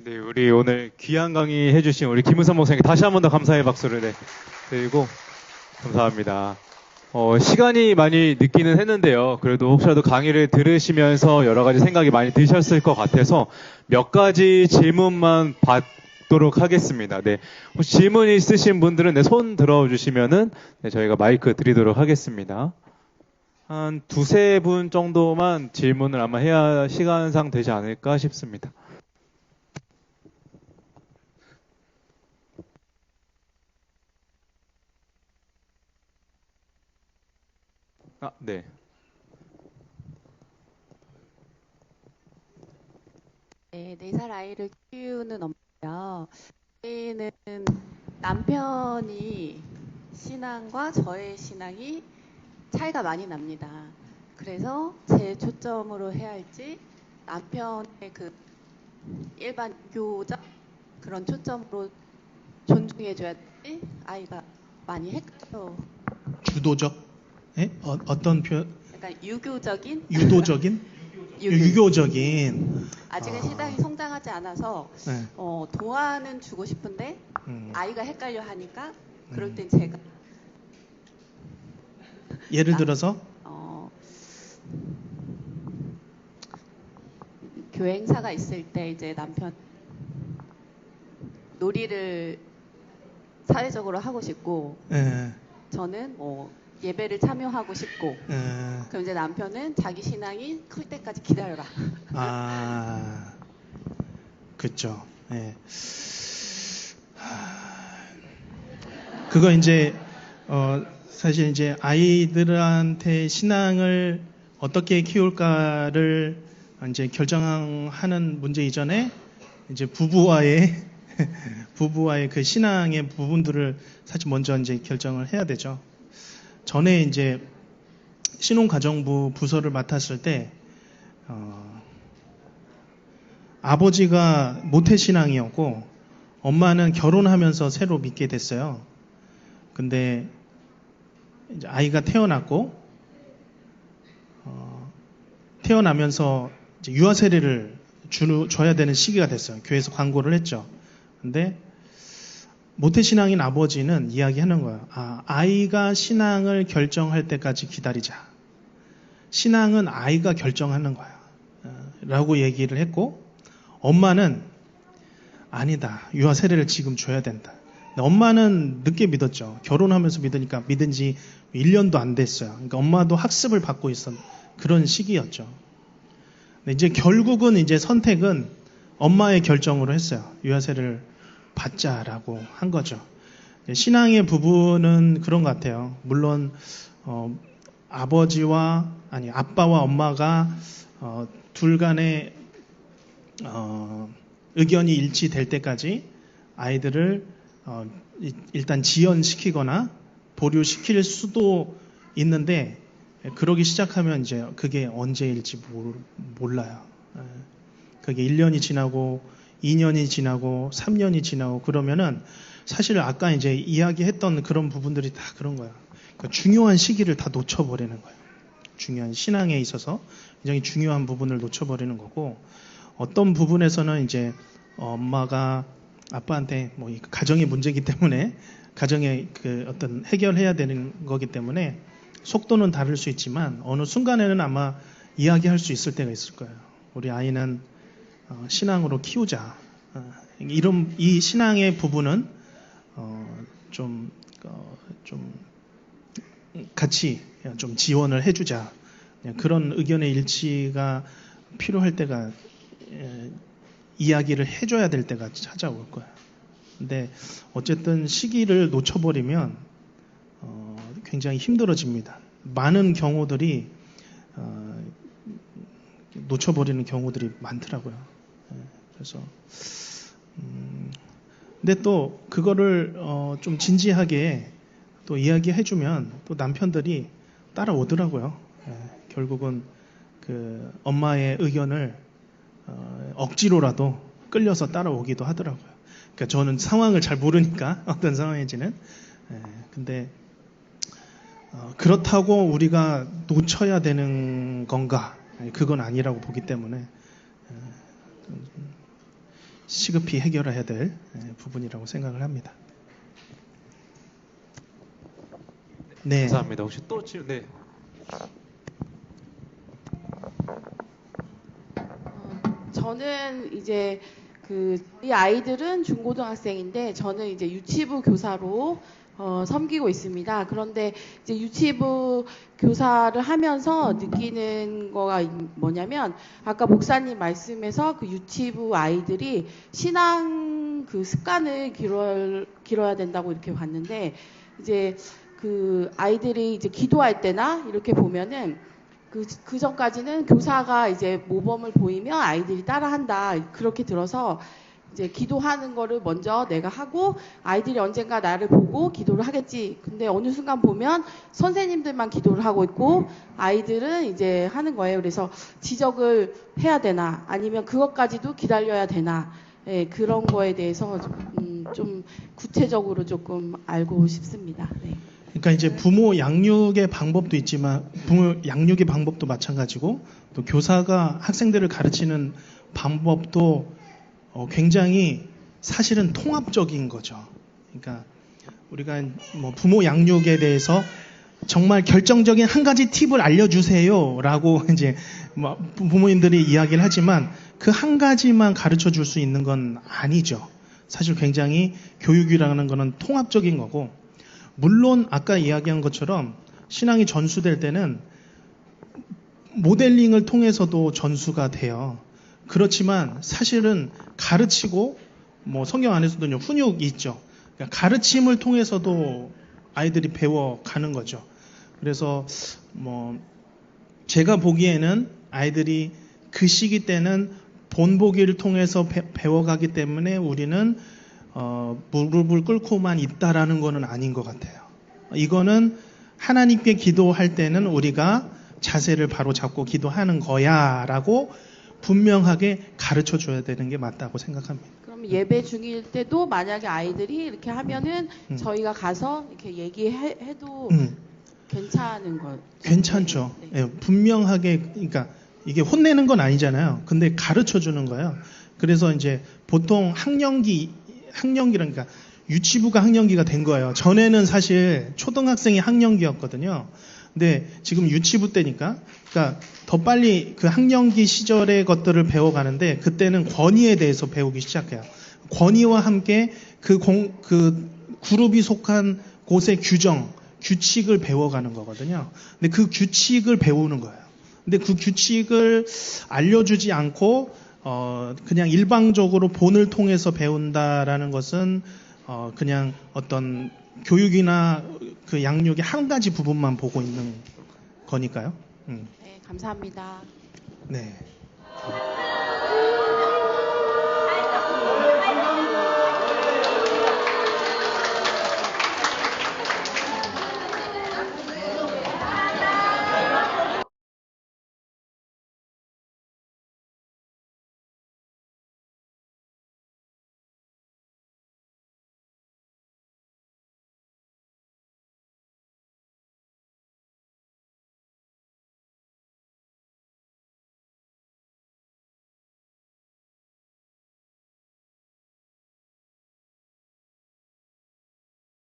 네, 우리 오늘 귀한 강의 해주신 우리 김은선 목사님께 다시 한 번 더 감사의 박수를 드리고 감사합니다. 시간이 많이 늦기는 했는데요. 그래도 혹시라도 강의를 들으시면서 여러 가지 생각이 많이 드셨을 것 같아서 몇 가지 질문만 받도록 하겠습니다. 네, 혹시 질문 있으신 분들은 손 들어주시면은 저희가 마이크 드리도록 하겠습니다. 한 두세 분 정도만 질문을 아마 해야 시간상 되지 않을까 싶습니다. 네. 네, 4살 아이를 키우는 엄마요. 저희는 남편이 신앙과 저의 신앙이 차이가 많이 납니다. 그래서 제 초점으로 해야 할지 남편의 그 일반 교적 그런 초점으로 존중해줘야 할지 아이가 많이 헷갈려. 주도적? 어떤 표현? 약간 유교적인? 유도적인? 유교적인. 아직은 신앙이 성장하지 않아서 네. 도와는 주고 싶은데 아이가 헷갈려 하니까 그럴 땐 제가 예를 들어서 교회 행사가 있을 때 이제 남편 놀이를 사회적으로 하고 싶고 저는 뭐 예배를 참여하고 싶고 그럼 이제 남편은 자기 신앙이 클 때까지 기다려라. 그렇죠. 네. 그거 이제 사실 이제 아이들한테 신앙을 어떻게 키울까를 이제 결정하는 문제 이전에 이제 부부와의 그 신앙의 부분들을 사실 먼저 이제 결정을 해야 되죠. 전에 이제 신혼가정부 부서를 맡았을 때 아버지가 모태신앙이었고 엄마는 결혼하면서 새로 믿게 됐어요. 근데 이제 아이가 태어났고 태어나면서 이제 유아 세례를 줘야 되는 시기가 됐어요. 교회에서 광고를 했죠. 근데 모태신앙인 아버지는 이야기하는 거예요. 아이가 신앙을 결정할 때까지 기다리자. 신앙은 아이가 결정하는 거야. 라고 얘기를 했고 엄마는 아니다. 유아 세례를 지금 줘야 된다. 엄마는 늦게 믿었죠. 결혼하면서 믿으니까 믿은 지 1년도 안 됐어요. 그러니까 엄마도 학습을 받고 있었 그런 시기였죠. 근데 이제 결국은 이제 선택은 엄마의 결정으로 했어요. 유아 세례를 받자라고 한 거죠. 신앙의 부분은 그런 것 같아요. 물론 아빠와 엄마가 둘 간의 의견이 일치될 때까지 아이들을 일단 지연시키거나 보류시킬 수도 있는데 그러기 시작하면 이제 그게 언제일지 몰라요. 그게 1년이 지나고 2년이 지나고 3년이 지나고 그러면은 사실 아까 이제 이야기했던 그런 부분들이 다 그런 거예요. 그러니까 중요한 시기를 다 놓쳐버리는 거예요. 중요한 신앙에 있어서 굉장히 중요한 부분을 놓쳐버리는 거고 어떤 부분에서는 이제 엄마가 아빠한테 뭐 가정의 문제이기 때문에 가정의 그 어떤 해결해야 되는 거기 때문에 속도는 다를 수 있지만 어느 순간에는 아마 이야기할 수 있을 때가 있을 거예요. 우리 아이는 신앙으로 키우자. 이 신앙의 부분은 좀 같이 좀 지원을 해주자. 그런 의견의 일치가 필요할 때가 이야기를 해줘야 될 때가 찾아올 거예요. 근데 어쨌든 시기를 놓쳐버리면 굉장히 힘들어집니다. 많은 경우들이 놓쳐버리는 경우들이 많더라고요. 그래서 근데 또 그거를 좀 진지하게 또 이야기해주면 또 남편들이 따라오더라고요. 결국은 그 엄마의 의견을 억지로라도 끌려서 따라오기도 하더라고요. 그러니까 저는 상황을 잘 모르니까 어떤 상황인지는. 근데 그렇다고 우리가 놓쳐야 되는 건가? 그건 아니라고 보기 때문에 시급히 해결해야 될 부분이라고 생각을 합니다. 네. 감사합니다. 혹시 또 네. 저는 이제 이 아이들은 중고등학생인데 저는 이제 유치부 교사로 섬기고 있습니다. 그런데 이제 유치부 교사를 하면서 느끼는 거가 뭐냐면 아까 목사님 말씀에서 그 유치부 아이들이 신앙 그 습관을 길어야 된다고 이렇게 봤는데 이제 그 아이들이 이제 기도할 때나 이렇게 보면은 그 전까지는 교사가 이제 모범을 보이면 아이들이 따라한다 그렇게 들어서 이제 기도하는 거를 먼저 내가 하고 아이들이 언젠가 나를 보고 기도를 하겠지. 근데 어느 순간 보면 선생님들만 기도를 하고 있고 아이들은 이제 하는 거예요. 그래서 지적을 해야 되나 아니면 그것까지도 기다려야 되나 그런 거에 대해서 좀 구체적으로 조금 알고 싶습니다. 네. 그러니까 이제 부모 양육의 방법도 있지만 부모 양육의 방법도 마찬가지고 또 교사가 학생들을 가르치는 방법도 굉장히 사실은 통합적인 거죠. 그러니까 우리가 뭐 부모 양육에 대해서 정말 결정적인 한 가지 팁을 알려주세요라고 이제 뭐 부모님들이 이야기를 하지만 그 한 가지만 가르쳐 줄 수 있는 건 아니죠. 사실 굉장히 교육이라는 거는 통합적인 거고 물론 아까 이야기한 것처럼 신앙이 전수될 때는 모델링을 통해서도 전수가 돼요. 그렇지만 사실은 가르치고 뭐 성경 안에서도 훈육이 있죠. 그러니까 가르침을 통해서도 아이들이 배워가는 거죠. 그래서 뭐 제가 보기에는 아이들이 그 시기 때는 본보기를 통해서 배워가기 때문에 우리는 무릎을 꿇고만 있다라는 거는 아닌 것 같아요. 이거는 하나님께 기도할 때는 우리가 자세를 바로 잡고 기도하는 거야라고 분명하게 가르쳐 줘야 되는 게 맞다고 생각합니다. 그럼 예배 중일 때도 만약에 아이들이 이렇게 하면은 저희가 가서 이렇게 얘기해도 괜찮은 거? 괜찮죠. 네. 예, 분명하게, 그러니까 이게 혼내는 건 아니잖아요. 근데 가르쳐 주는 거예요. 그래서 이제 보통 학령기라니까 유치부가 학령기가 된 거예요. 전에는 사실 초등학생이 학령기였거든요. 근데 지금 유치부 때니까, 그러니까 더 빨리 그 학령기 시절의 것들을 배워가는데 그때는 권위에 대해서 배우기 시작해요. 권위와 함께 그 그룹이 속한 곳의 규칙을 배워가는 거거든요. 근데 그 규칙을 배우는 거예요. 근데 그 규칙을 알려주지 않고 그냥 일방적으로 본을 통해서 배운다라는 것은 그냥 어떤 교육이나 그 양육의 한 가지 부분만 보고 있는 거니까요. 네, 감사합니다. 네.